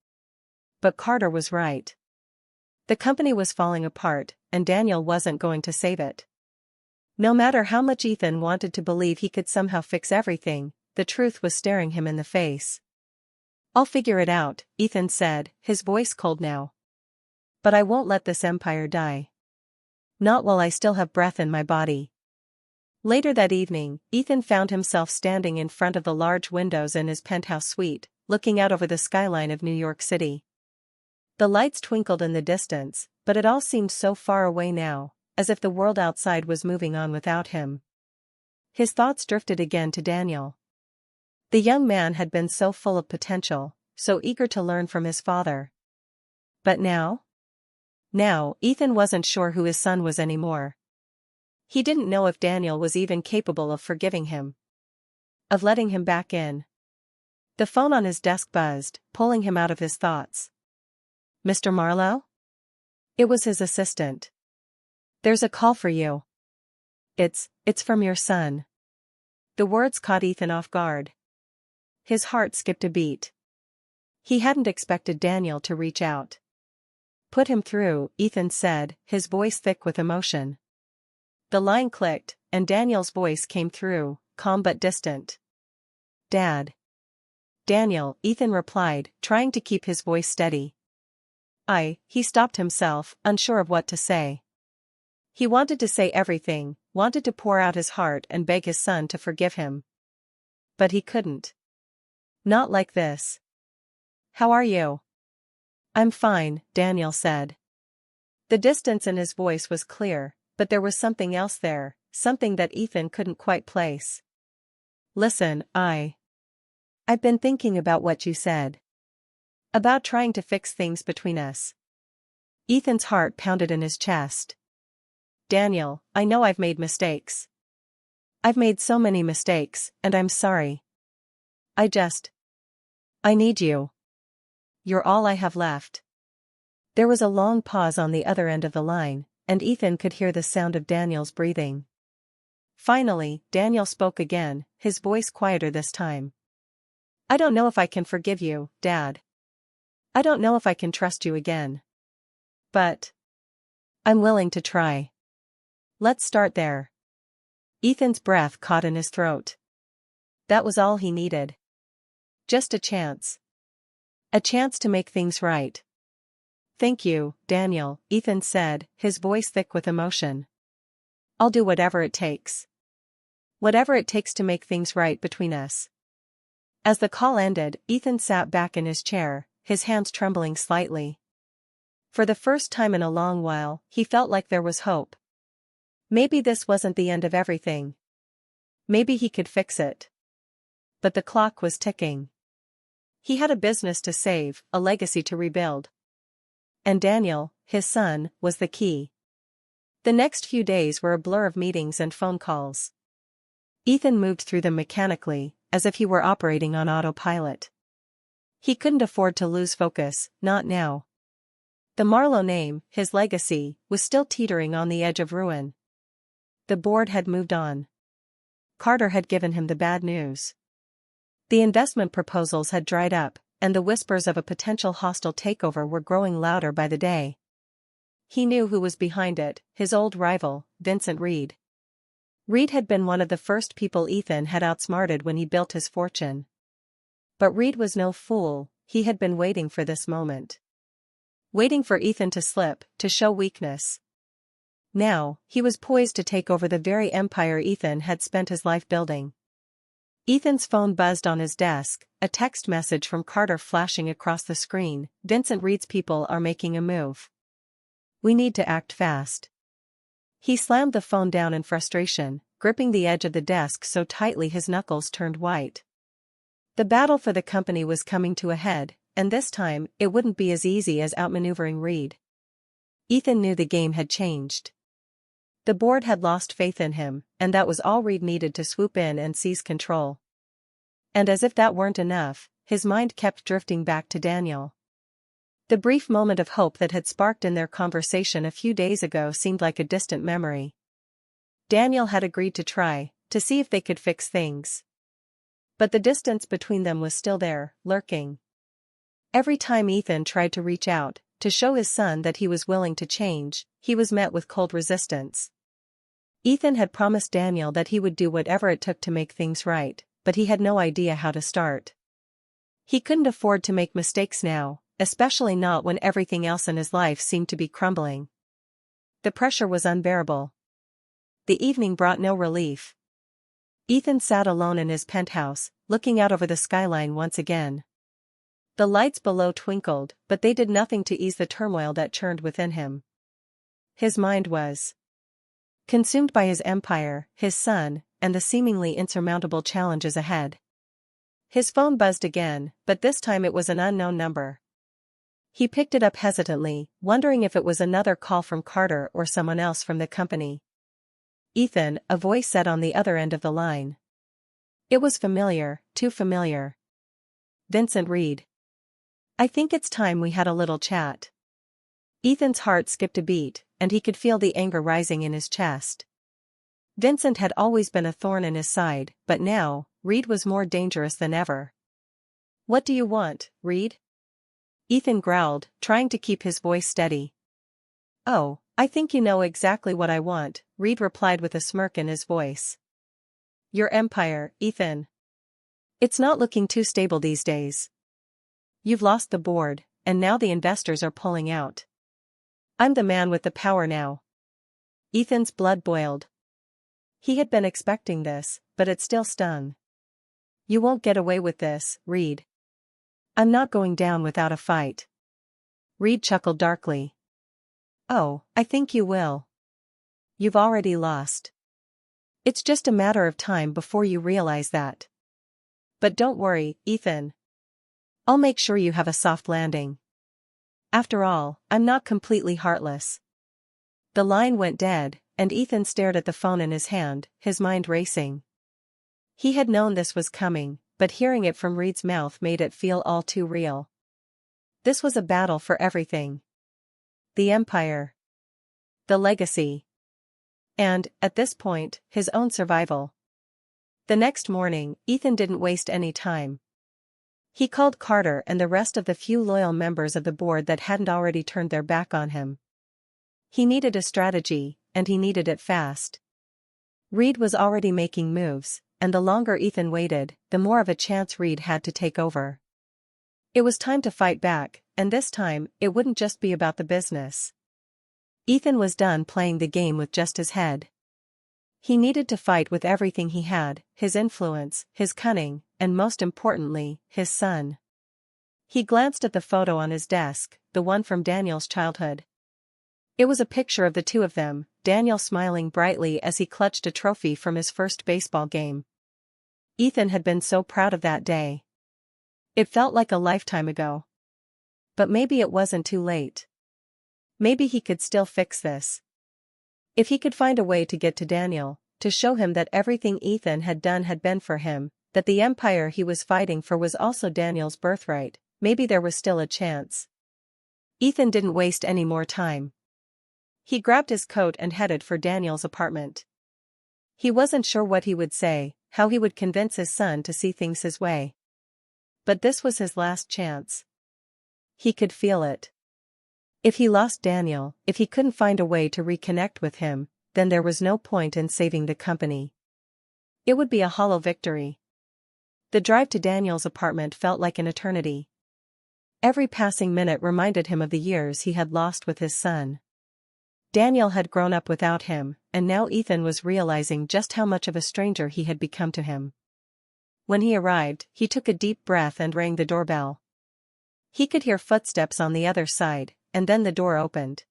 But Carter was right. The company was falling apart, and Daniel wasn't going to save it. No matter how much Ethan wanted to believe he could somehow fix everything, the truth was staring him in the face. I'll figure it out, Ethan said, his voice cold now. But I won't let this empire die. Not while I still have breath in my body. Later that evening, Ethan found himself standing in front of the large windows in his penthouse suite, looking out over the skyline of New York City. The lights twinkled in the distance, but it all seemed so far away now, as if the world outside was moving on without him. His thoughts drifted again to Daniel. The young man had been so full of potential, so eager to learn from his father. But now? Now, Ethan wasn't sure who his son was anymore. He didn't know if Daniel was even capable of forgiving him. Of letting him back in. The phone on his desk buzzed, pulling him out of his thoughts. Mr. Marlowe? It was his assistant. There's a call for you. It's from your son. The words caught Ethan off guard. His heart skipped a beat. He hadn't expected Daniel to reach out. Put him through, Ethan said, his voice thick with emotion. The line clicked, and Daniel's voice came through, calm but distant. Dad. Daniel, Ethan replied, trying to keep his voice steady. He stopped himself, unsure of what to say. He wanted to say everything, wanted to pour out his heart and beg his son to forgive him. But he couldn't. Not like this. How are you? I'm fine, Daniel said. The distance in his voice was clear, but there was something else there, something that Ethan couldn't quite place. Listen, I've been thinking about what you said. About trying to fix things between us. Ethan's heart pounded in his chest. Daniel, I know I've made mistakes. I've made so many mistakes, and I'm sorry. I need you. You're all I have left. There was a long pause on the other end of the line, and Ethan could hear the sound of Daniel's breathing. Finally, Daniel spoke again, his voice quieter this time. I don't know if I can forgive you, Dad. I don't know if I can trust you again. But I'm willing to try. Let's start there. Ethan's breath caught in his throat. That was all he needed. Just a chance. A chance to make things right. Thank you, Daniel, Ethan said, his voice thick with emotion. I'll do whatever it takes. Whatever it takes to make things right between us. As the call ended, Ethan sat back in his chair, his hands trembling slightly. For the first time in a long while, he felt like there was hope. Maybe this wasn't the end of everything. Maybe he could fix it. But the clock was ticking. He had a business to save, a legacy to rebuild. And Daniel, his son, was the key. The next few days were a blur of meetings and phone calls. Ethan moved through them mechanically, as if he were operating on autopilot. He couldn't afford to lose focus, not now. The Marlowe name, his legacy, was still teetering on the edge of ruin. The board had moved on. Carter had given him the bad news. The investment proposals had dried up, and the whispers of a potential hostile takeover were growing louder by the day. He knew who was behind it, his old rival, Vincent Reed. Reed had been one of the first people Ethan had outsmarted when he built his fortune. But Reed was no fool, he had been waiting for this moment. Waiting for Ethan to slip, to show weakness. Now, he was poised to take over the very empire Ethan had spent his life building. Ethan's phone buzzed on his desk, a text message from Carter flashing across the screen. Vincent Reed's people are making a move. We need to act fast. He slammed the phone down in frustration, gripping the edge of the desk so tightly his knuckles turned white. The battle for the company was coming to a head, and this time, it wouldn't be as easy as outmaneuvering Reed. Ethan knew the game had changed. The board had lost faith in him, and that was all Reed needed to swoop in and seize control. And as if that weren't enough, his mind kept drifting back to Daniel. The brief moment of hope that had sparked in their conversation a few days ago seemed like a distant memory. Daniel had agreed to try, to see if they could fix things. But the distance between them was still there, lurking. Every time Ethan tried to reach out, to show his son that he was willing to change, he was met with cold resistance. Ethan had promised Daniel that he would do whatever it took to make things right, but he had no idea how to start. He couldn't afford to make mistakes now, especially not when everything else in his life seemed to be crumbling. The pressure was unbearable. The evening brought no relief. Ethan sat alone in his penthouse, looking out over the skyline once again. The lights below twinkled, but they did nothing to ease the turmoil that churned within him. His mind was consumed by his empire, his son, and the seemingly insurmountable challenges ahead. His phone buzzed again, but this time it was an unknown number. He picked it up hesitantly, wondering if it was another call from Carter or someone else from the company. Ethan, a voice said on the other end of the line. It was familiar, too familiar. Vincent Reed. I think it's time we had a little chat. Ethan's heart skipped a beat, and he could feel the anger rising in his chest. Vincent had always been a thorn in his side, but now, Reed was more dangerous than ever. What do you want, Reed? Ethan growled, trying to keep his voice steady. Oh, I think you know exactly what I want, Reed replied with a smirk in his voice. Your empire, Ethan. It's not looking too stable these days. You've lost the board, and now the investors are pulling out. I'm the man with the power now. Ethan's blood boiled. He had been expecting this, but it still stung. You won't get away with this, Reed. I'm not going down without a fight. Reed chuckled darkly. Oh, I think you will. You've already lost. It's just a matter of time before you realize that. But don't worry, Ethan. I'll make sure you have a soft landing. After all, I'm not completely heartless. The line went dead, and Ethan stared at the phone in his hand, his mind racing. He had known this was coming, but hearing it from Reed's mouth made it feel all too real. This was a battle for everything. The empire. The legacy. And, at this point, his own survival. The next morning, Ethan didn't waste any time. He called Carter and the rest of the few loyal members of the board that hadn't already turned their back on him. He needed a strategy, and he needed it fast. Reed was already making moves, and the longer Ethan waited, the more of a chance Reed had to take over. It was time to fight back, and this time, it wouldn't just be about the business. Ethan was done playing the game with just his head. He needed to fight with everything he had, his influence, his cunning, and most importantly, his son. He glanced at the photo on his desk, the one from Daniel's childhood. It was a picture of the two of them, Daniel smiling brightly as he clutched a trophy from his first baseball game. Ethan had been so proud of that day. It felt like a lifetime ago. But maybe it wasn't too late. Maybe he could still fix this. If he could find a way to get to Daniel, to show him that everything Ethan had done had been for him, that the empire he was fighting for was also Daniel's birthright, maybe there was still a chance. Ethan didn't waste any more time. He grabbed his coat and headed for Daniel's apartment. He wasn't sure what he would say, how he would convince his son to see things his way. But this was his last chance. He could feel it. If he lost Daniel, if he couldn't find a way to reconnect with him, then there was no point in saving the company. It would be a hollow victory. The drive to Daniel's apartment felt like an eternity. Every passing minute reminded him of the years he had lost with his son. Daniel had grown up without him, and now Ethan was realizing just how much of a stranger he had become to him. When he arrived, he took a deep breath and rang the doorbell. He could hear footsteps on the other side, and then the door opened.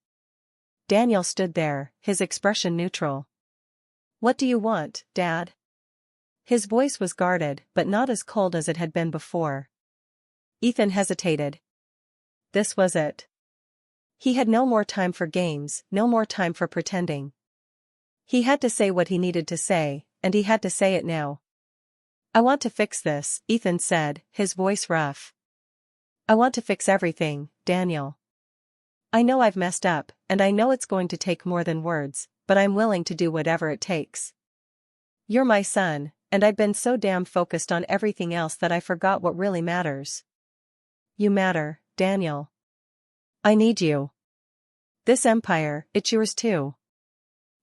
Daniel stood there, his expression neutral. "What do you want, Dad?" His voice was guarded, but not as cold as it had been before. Ethan hesitated. This was it. He had no more time for games, no more time for pretending. He had to say what he needed to say, and he had to say it now. "I want to fix this," Ethan said, his voice rough. "I want to fix everything, Daniel. I know I've messed up, and I know it's going to take more than words, but I'm willing to do whatever it takes. You're my son, and I've been so damn focused on everything else that I forgot what really matters. You matter, Daniel. I need you. This empire, it's yours too.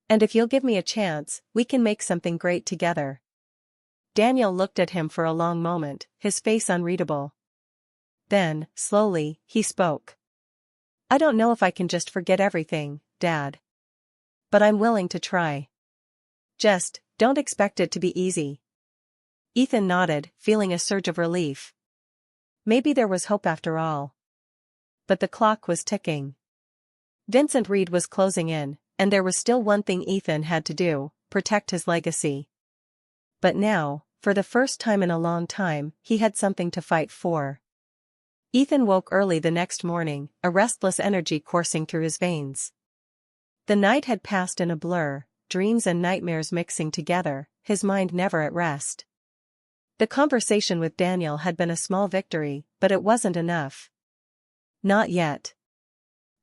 And if you'll give me a chance, we can make something great together." Daniel looked at him for a long moment, his face unreadable. Then, slowly, he spoke. "I don't know if I can just forget everything, Dad. But I'm willing to try. Just, don't expect it to be easy." Ethan nodded, feeling a surge of relief. Maybe there was hope after all. But the clock was ticking. Vincent Reed was closing in, and there was still one thing Ethan had to do: protect his legacy. But now, for the first time in a long time, he had something to fight for. Ethan woke early the next morning, a restless energy coursing through his veins. The night had passed in a blur, dreams and nightmares mixing together, his mind never at rest. The conversation with Daniel had been a small victory, but it wasn't enough. Not yet.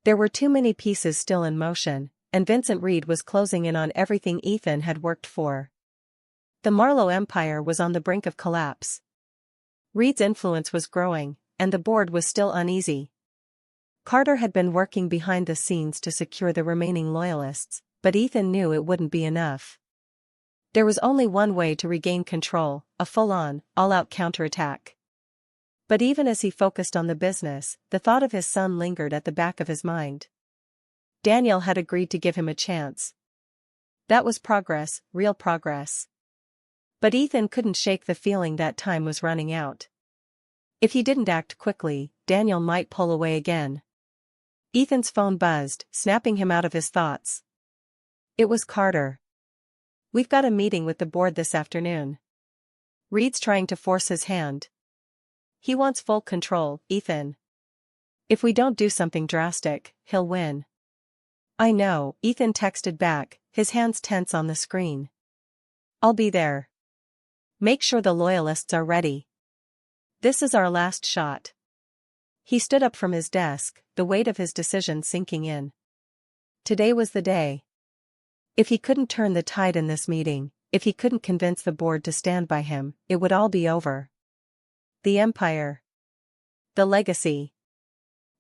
There were too many pieces still in motion, and Vincent Reed was closing in on everything Ethan had worked for. The Marlowe Empire was on the brink of collapse. Reed's influence was growing, and the board was still uneasy. Carter had been working behind the scenes to secure the remaining loyalists, but Ethan knew it wouldn't be enough. There was only one way to regain control: a full-on, all-out counterattack. But even as he focused on the business, the thought of his son lingered at the back of his mind. Daniel had agreed to give him a chance. That was progress, real progress. But Ethan couldn't shake the feeling that time was running out. If he didn't act quickly, Daniel might pull away again. Ethan's phone buzzed, snapping him out of his thoughts. It was Carter. "We've got a meeting with the board this afternoon." Reed's trying to force his hand. "He wants full control, Ethan. If we don't do something drastic, he'll win." "I know," Ethan texted back, his hands tense on the screen. "I'll be there. Make sure the loyalists are ready. This is our last shot." He stood up from his desk, the weight of his decision sinking in. Today was the day. If he couldn't turn the tide in this meeting, if he couldn't convince the board to stand by him, it would all be over. The empire. The legacy.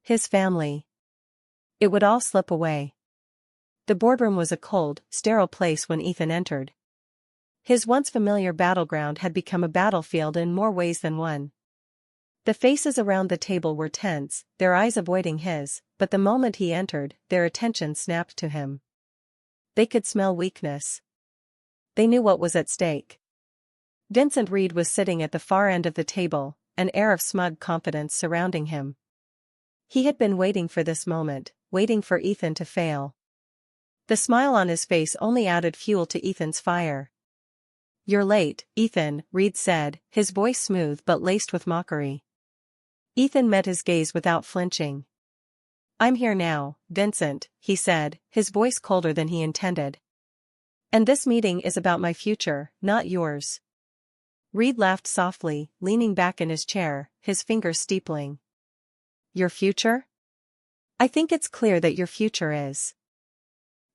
His family. It would all slip away. The boardroom was a cold, sterile place when Ethan entered. His once familiar battleground had become a battlefield in more ways than one. The faces around the table were tense, their eyes avoiding his, but the moment he entered, their attention snapped to him. They could smell weakness. They knew what was at stake. Vincent Reed was sitting at the far end of the table, an air of smug confidence surrounding him. He had been waiting for this moment, waiting for Ethan to fail. The smile on his face only added fuel to Ethan's fire. "You're late, Ethan," Reed said, his voice smooth but laced with mockery. Ethan met his gaze without flinching. "I'm here now, Vincent," he said, his voice colder than he intended. "And this meeting is about my future, not yours." Reed laughed softly, leaning back in his chair, his fingers steepling. "Your future? I think it's clear that your future is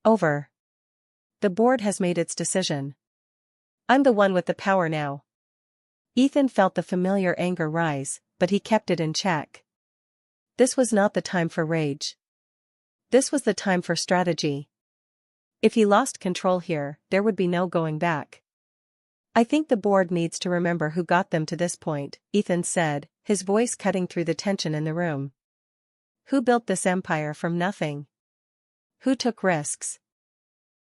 over. The board has made its decision. I'm the one with the power now." Ethan felt the familiar anger rise, but he kept it in check. This was not the time for rage. This was the time for strategy. If he lost control here, there would be no going back. "I think the board needs to remember who got them to this point," Ethan said, his voice cutting through the tension in the room. "Who built this empire from nothing? Who took risks?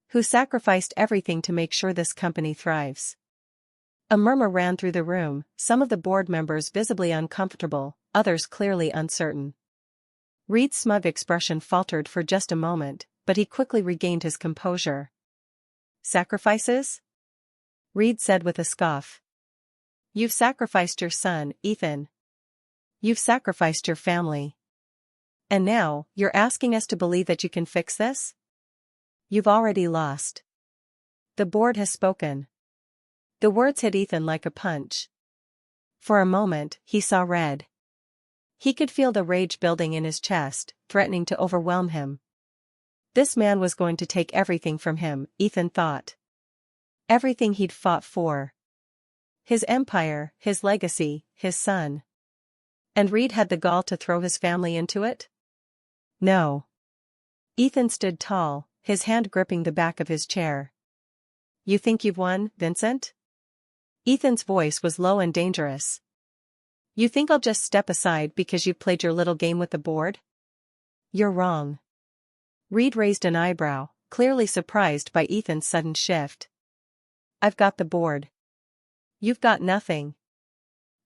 Who sacrificed everything to make sure this company thrives?" A murmur ran through the room, some of the board members visibly uncomfortable, others clearly uncertain. Reed's smug expression faltered for just a moment, but he quickly regained his composure. "Sacrifices?" Reed said with a scoff. "You've sacrificed your son, Ethan. You've sacrificed your family. And now, you're asking us to believe that you can fix this? You've already lost. The board has spoken." The words hit Ethan like a punch. For a moment, he saw red. He could feel the rage building in his chest, threatening to overwhelm him. This man was going to take everything from him, Ethan thought. Everything he'd fought for. His empire, his legacy, his son. And Reed had the gall to throw his family into it? No. Ethan stood tall, his hand gripping the back of his chair. "You think you've won, Vincent?" Ethan's voice was low and dangerous. "You think I'll just step aside because you've played your little game with the board? You're wrong." Reed raised an eyebrow, clearly surprised by Ethan's sudden shift. "I've got the board. You've got nothing."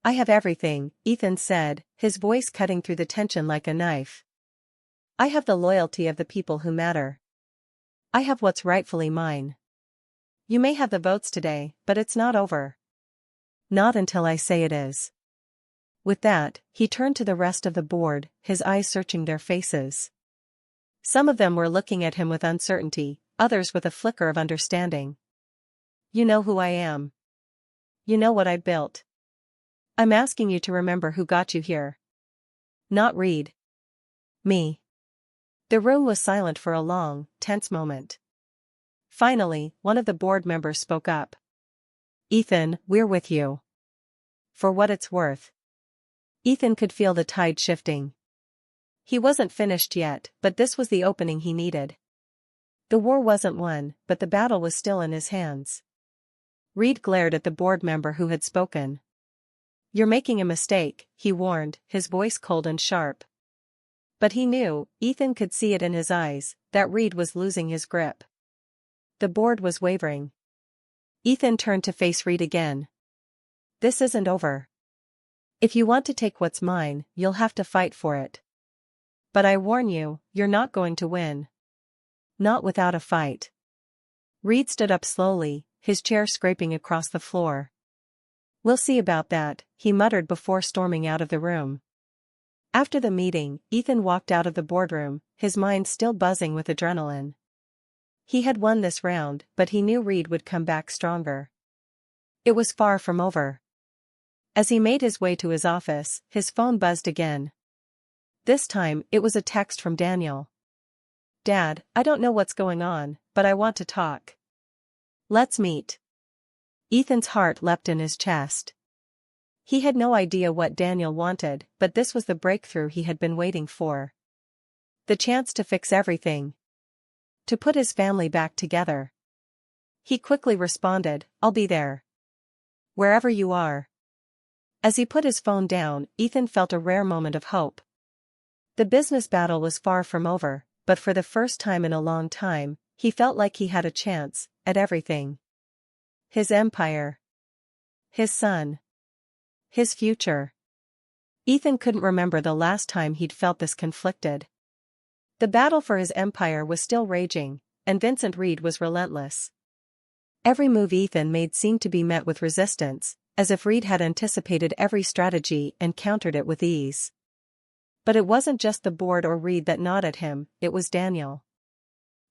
"I have everything," Ethan said, his voice cutting through the tension like a knife. "I have the loyalty of the people who matter. I have what's rightfully mine. You may have the votes today, but it's not over. Not until I say it is." With that, he turned to the rest of the board, his eyes searching their faces. Some of them were looking at him with uncertainty, others with a flicker of understanding. "You know who I am. You know what I built. I'm asking you to remember who got you here. Not Reed. Me." The room was silent for a long, tense moment. Finally, one of the board members spoke up. "Ethan, we're with you. For what it's worth." Ethan could feel the tide shifting. He wasn't finished yet, but this was the opening he needed. The war wasn't won, but the battle was still in his hands. Reed glared at the board member who had spoken. "You're making a mistake," he warned, his voice cold and sharp. But he knew, Ethan could see it in his eyes, that Reed was losing his grip. The board was wavering. Ethan turned to face Reed again. "This isn't over. If you want to take what's mine, you'll have to fight for it. But I warn you, you're not going to win. Not without a fight." Reed stood up slowly, his chair scraping across the floor. "We'll see about that," he muttered before storming out of the room. After the meeting, Ethan walked out of the boardroom, his mind still buzzing with adrenaline. He had won this round, but he knew Reed would come back stronger. It was far from over. As he made his way to his office, his phone buzzed again. This time, it was a text from Daniel. "Dad, I don't know what's going on, but I want to talk. Let's meet." Ethan's heart leapt in his chest. He had no idea what Daniel wanted, but this was the breakthrough he had been waiting for. The chance to fix everything. To put his family back together. He quickly responded, "I'll be there. Wherever you are." As he put his phone down, Ethan felt a rare moment of hope. The business battle was far from over, but for the first time in a long time, he felt like he had a chance at everything. His empire. His son. His future. Ethan couldn't remember the last time he'd felt this conflicted. The battle for his empire was still raging, and Vincent Reed was relentless. Every move Ethan made seemed to be met with resistance, as if Reed had anticipated every strategy and countered it with ease. But it wasn't just the board or Reed that gnawed at him, it was Daniel.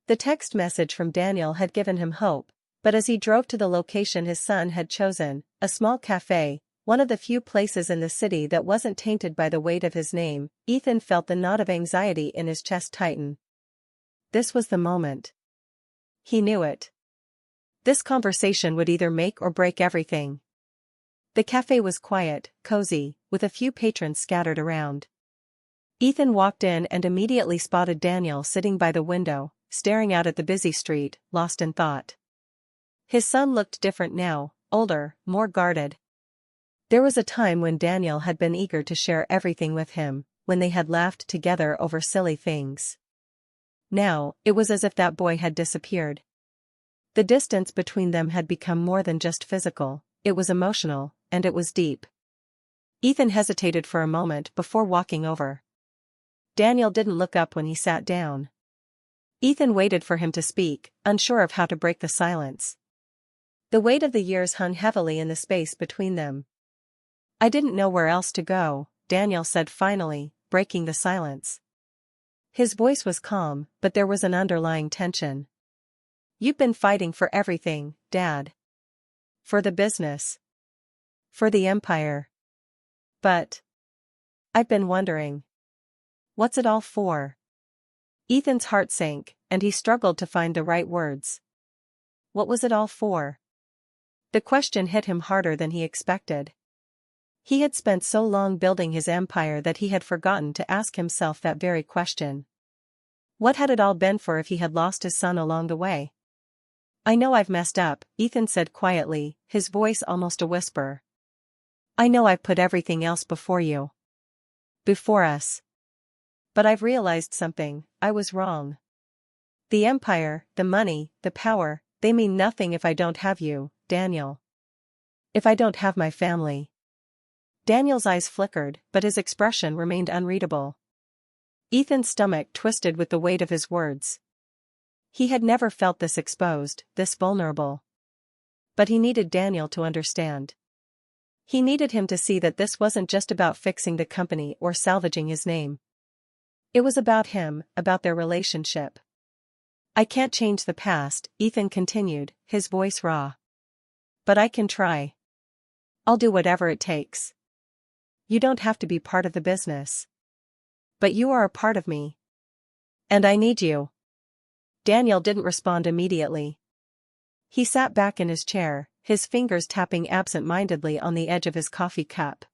The text message from Daniel had given him hope, but as he drove to the location his son had chosen, a small cafe, one of the few places in the city that wasn't tainted by the weight of his name, Ethan felt the knot of anxiety in his chest tighten. This was the moment. He knew it. This conversation would either make or break everything. The cafe was quiet, cozy, with a few patrons scattered around. Ethan walked in and immediately spotted Daniel sitting by the window, staring out at the busy street, lost in thought. His son looked different now, older, more guarded. There was a time when Daniel had been eager to share everything with him, when they had laughed together over silly things. Now, it was as if that boy had disappeared. The distance between them had become more than just physical, it was emotional, and it was deep. Ethan hesitated for a moment before walking over. Daniel didn't look up when he sat down. Ethan waited for him to speak, unsure of how to break the silence. The weight of the years hung heavily in the space between them. "I didn't know where else to go," Daniel said finally, breaking the silence. His voice was calm, but there was an underlying tension. "You've been fighting for everything, Dad. For the business. For the empire. But I've been wondering. What's it all for?" Ethan's heart sank, and he struggled to find the right words. What was it all for? The question hit him harder than he expected. He had spent so long building his empire that he had forgotten to ask himself that very question. What had it all been for if he had lost his son along the way? "I know I've messed up," Ethan said quietly, his voice almost a whisper. "I know I've put everything else before you. Before us. But I've realized something, I was wrong. The empire, the money, the power, they mean nothing if I don't have you, Daniel. If I don't have my family." Daniel's eyes flickered, but his expression remained unreadable. Ethan's stomach twisted with the weight of his words. He had never felt this exposed, this vulnerable. But he needed Daniel to understand. He needed him to see that this wasn't just about fixing the company or salvaging his name. It was about him, about their relationship. "I can't change the past," Ethan continued, his voice raw. "But I can try. I'll do whatever it takes. You don't have to be part of the business. But you are a part of me. And I need you." Daniel didn't respond immediately. He sat back in his chair, his fingers tapping absent-mindedly on the edge of his coffee cup.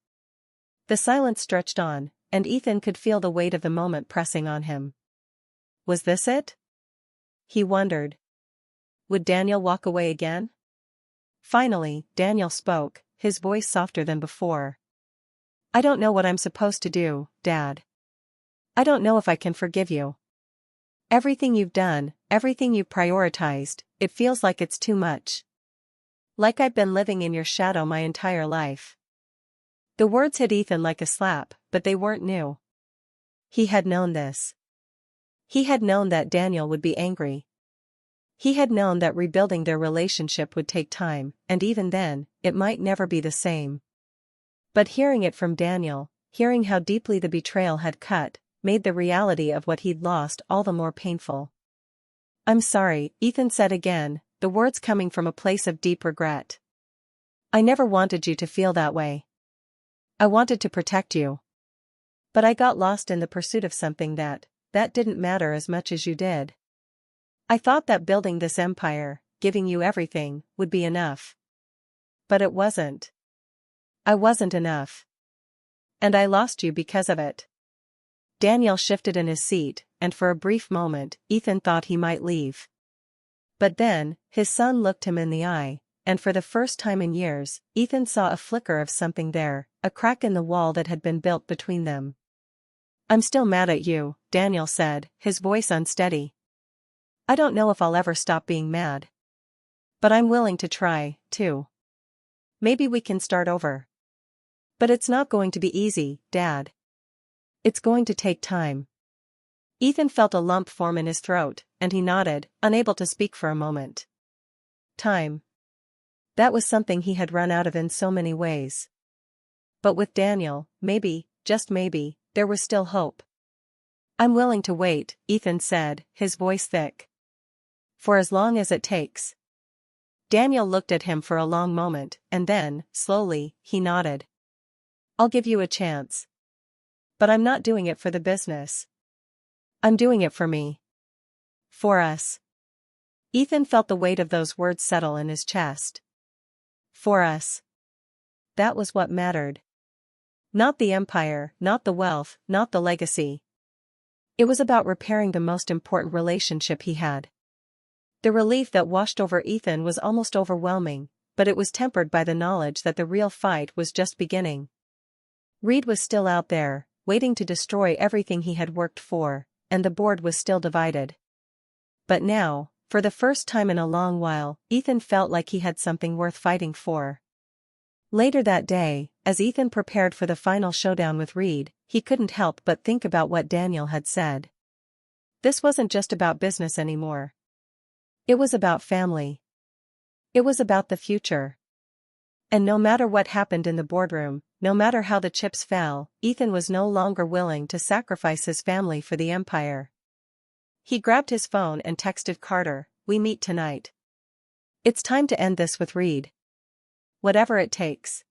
The silence stretched on, and Ethan could feel the weight of the moment pressing on him. Was this it? He wondered. Would Daniel walk away again? Finally, Daniel spoke, his voice softer than before. "I don't know what I'm supposed to do, Dad. I don't know if I can forgive you. Everything you've done, everything you've prioritized, it feels like it's too much. Like I've been living in your shadow my entire life." The words hit Ethan like a slap, but they weren't new. He had known this. He had known that Daniel would be angry. He had known that rebuilding their relationship would take time, and even then, it might never be the same. But hearing it from Daniel, hearing how deeply the betrayal had cut, made the reality of what he'd lost all the more painful. "I'm sorry," Ethan said again, the words coming from a place of deep regret. "I never wanted you to feel that way. I wanted to protect you. But I got lost in the pursuit of something that didn't matter as much as you did. I thought that building this empire, giving you everything, would be enough. But it wasn't. I wasn't enough. And I lost you because of it." Daniel shifted in his seat, and for a brief moment, Ethan thought he might leave. But then, his son looked him in the eye, and for the first time in years, Ethan saw a flicker of something there, a crack in the wall that had been built between them. "I'm still mad at you," Daniel said, his voice unsteady. "I don't know if I'll ever stop being mad. But I'm willing to try, too. Maybe we can start over. But it's not going to be easy, Dad. It's going to take time." Ethan felt a lump form in his throat, and he nodded, unable to speak for a moment. Time. That was something he had run out of in so many ways. But with Daniel, maybe, just maybe, there was still hope. I'm willing to wait, Ethan said, his voice thick. For as long as it takes. Daniel looked at him for a long moment, and then, slowly, he nodded. I'll give you a chance. But I'm not doing it for the business. I'm doing it for me. For us. Ethan felt the weight of those words settle in his chest. For us. That was what mattered. Not the empire, not the wealth, not the legacy. It was about repairing the most important relationship he had. The relief that washed over Ethan was almost overwhelming, but it was tempered by the knowledge that the real fight was just beginning. Reed was still out there, waiting to destroy everything he had worked for, and the board was still divided. But now, for the first time in a long while, Ethan felt like he had something worth fighting for. Later that day, as Ethan prepared for the final showdown with Reed, he couldn't help but think about what Daniel had said. This wasn't just about business anymore. It was about family. It was about the future. And no matter what happened in the boardroom, no matter how the chips fell, Ethan was no longer willing to sacrifice his family for the empire. He grabbed his phone and texted Carter, "We meet tonight. It's time to end this with Reed. Whatever it takes."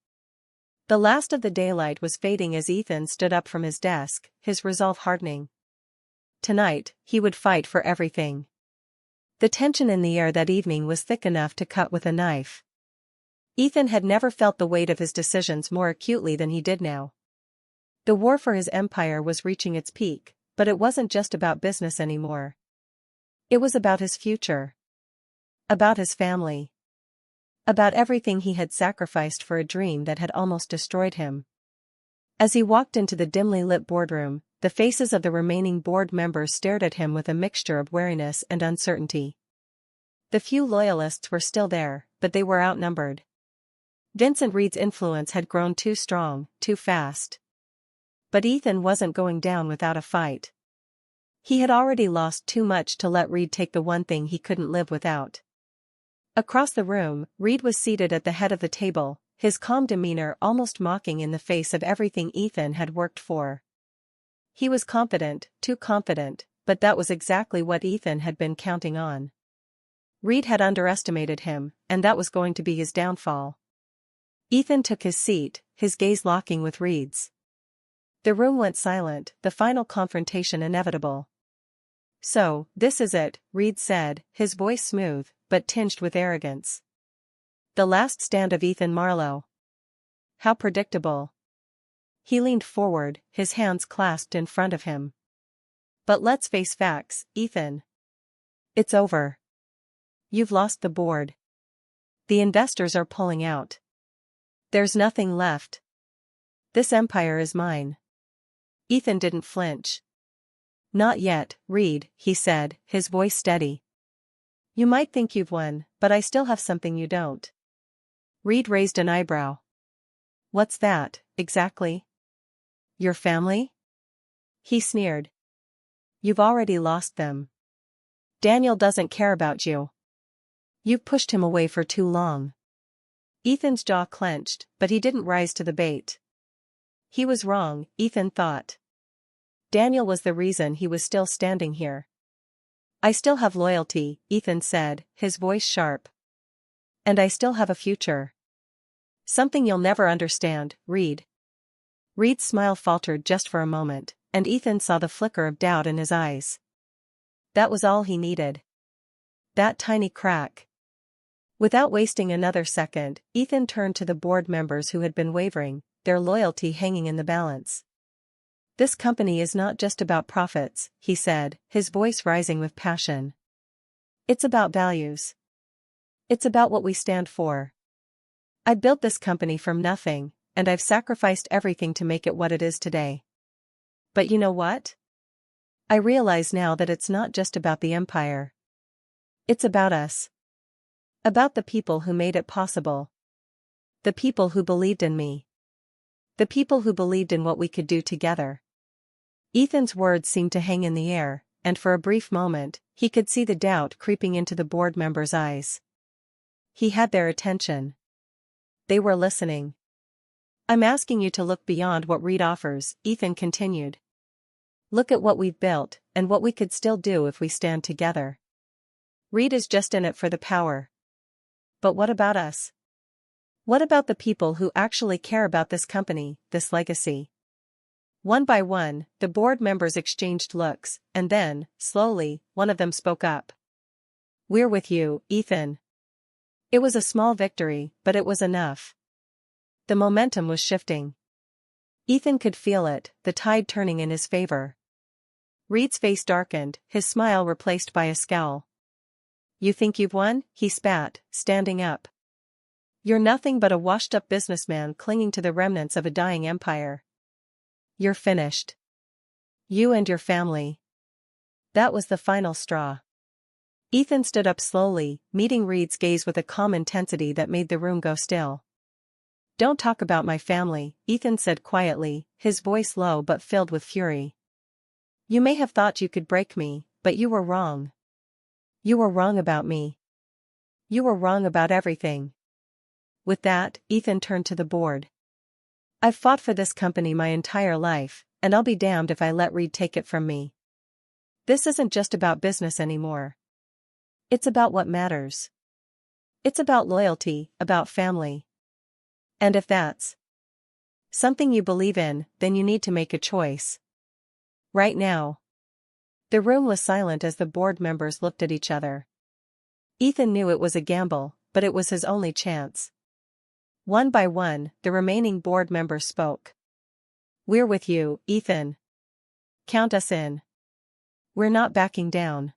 The last of the daylight was fading as Ethan stood up from his desk, his resolve hardening. Tonight, he would fight for everything. The tension in the air that evening was thick enough to cut with a knife. Ethan had never felt the weight of his decisions more acutely than he did now. The war for his empire was reaching its peak, but it wasn't just about business anymore. It was about his future. About his family. About everything he had sacrificed for a dream that had almost destroyed him. As he walked into the dimly lit boardroom, the faces of the remaining board members stared at him with a mixture of wariness and uncertainty. The few loyalists were still there, but they were outnumbered. Vincent Reed's influence had grown too strong, too fast. But Ethan wasn't going down without a fight. He had already lost too much to let Reed take the one thing he couldn't live without. Across the room, Reed was seated at the head of the table, his calm demeanor almost mocking in the face of everything Ethan had worked for. He was confident, too confident, but that was exactly what Ethan had been counting on. Reed had underestimated him, and that was going to be his downfall. Ethan took his seat, his gaze locking with Reed's. The room went silent, the final confrontation inevitable. "So, this is it," Reed said, his voice smooth, but tinged with arrogance. "The last stand of Ethan Marlowe. How predictable." He leaned forward, his hands clasped in front of him. "But let's face facts, Ethan. It's over. You've lost the board. The investors are pulling out. There's nothing left. This empire is mine." Ethan didn't flinch. "Not yet, Reed," he said, his voice steady. "You might think you've won, but I still have something you don't." Reed raised an eyebrow. "What's that, exactly?" "Your family?" He sneered. "You've already lost them. Daniel doesn't care about you. You've pushed him away for too long." Ethan's jaw clenched, but he didn't rise to the bait. He was wrong, Ethan thought. Daniel was the reason he was still standing here. "I still have loyalty," Ethan said, his voice sharp. "And I still have a future. Something you'll never understand, Reed." Reed's smile faltered just for a moment, and Ethan saw the flicker of doubt in his eyes. That was all he needed. That tiny crack. Without wasting another second, Ethan turned to the board members who had been wavering, their loyalty hanging in the balance. "This company is not just about profits," he said, his voice rising with passion. "It's about values. It's about what we stand for. I built this company from nothing, and I've sacrificed everything to make it what it is today. But you know what? I realize now that it's not just about the empire. It's about us. About the people who made it possible. The people who believed in me. The people who believed in what we could do together." Ethan's words seemed to hang in the air, and for a brief moment, he could see the doubt creeping into the board members' eyes. He had their attention. They were listening. "I'm asking you to look beyond what Reed offers," Ethan continued. Look at what we've built, and what we could still do if we stand together. Reed is just in it for the power. But what about us? What about the people who actually care about this company, this legacy? One by one, the board members exchanged looks, and then, slowly, one of them spoke up. We're with you, Ethan. It was a small victory, but it was enough. The momentum was shifting. Ethan could feel it, the tide turning in his favor. Reed's face darkened, his smile replaced by a scowl. You think you've won? He spat, standing up. You're nothing but a washed-up businessman clinging to the remnants of a dying empire. You're finished. You and your family. That was the final straw. Ethan stood up slowly, meeting Reed's gaze with a calm intensity that made the room go still. Don't talk about my family, Ethan said quietly, his voice low but filled with fury. You may have thought you could break me, but you were wrong. You were wrong about me. You were wrong about everything. With that, Ethan turned to the board. I've fought for this company my entire life, and I'll be damned if I let Reed take it from me. This isn't just about business anymore. It's about what matters. It's about loyalty, about family. And if that's something you believe in, then you need to make a choice. Right now. The room was silent as the board members looked at each other. Ethan knew it was a gamble, but it was his only chance. One by one, the remaining board members spoke. We're with you, Ethan. Count us in. We're not backing down.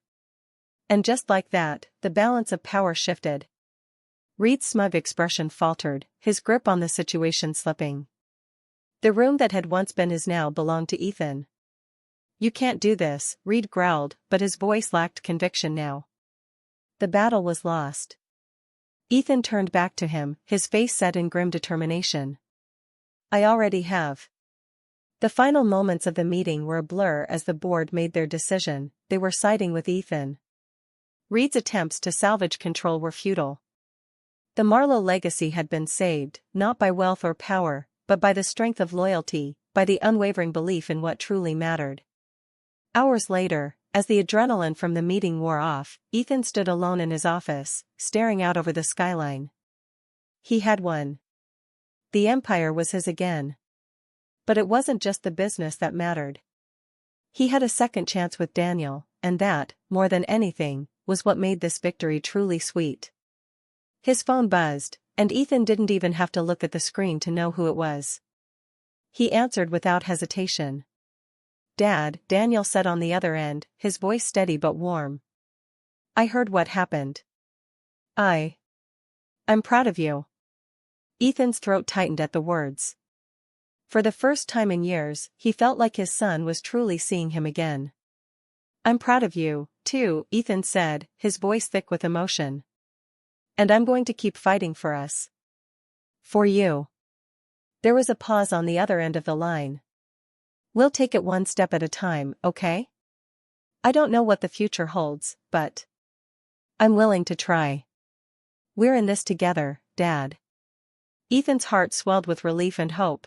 And just like that, the balance of power shifted. Reed's smug expression faltered, his grip on the situation slipping. The room that had once been his now belonged to Ethan. You can't do this, Reed growled, but his voice lacked conviction now. The battle was lost. Ethan turned back to him, his face set in grim determination. I already have. The final moments of the meeting were a blur as the board made their decision. They were siding with Ethan. Reed's attempts to salvage control were futile. The Marlowe legacy had been saved, not by wealth or power, but by the strength of loyalty, by the unwavering belief in what truly mattered. Hours later, as the adrenaline from the meeting wore off, Ethan stood alone in his office, staring out over the skyline. He had won. The empire was his again. But it wasn't just the business that mattered. He had a second chance with Daniel, and that, more than anything, was what made this victory truly sweet. His phone buzzed, and Ethan didn't even have to look at the screen to know who it was. He answered without hesitation. Dad, Daniel said on the other end, his voice steady but warm. I heard what happened. I'm proud of you. Ethan's throat tightened at the words. For the first time in years, he felt like his son was truly seeing him again. I'm proud of you, too, Ethan said, his voice thick with emotion. And I'm going to keep fighting for us. For you. There was a pause on the other end of the line. We'll take it one step at a time, okay? I don't know what the future holds, but I'm willing to try. We're in this together, Dad. Ethan's heart swelled with relief and hope.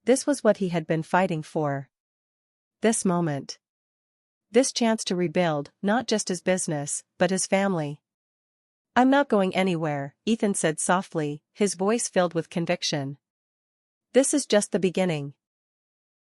This was what he had been fighting for. This moment. This chance to rebuild, not just his business, but his family. I'm not going anywhere, Ethan said softly, his voice filled with conviction. This is just the beginning.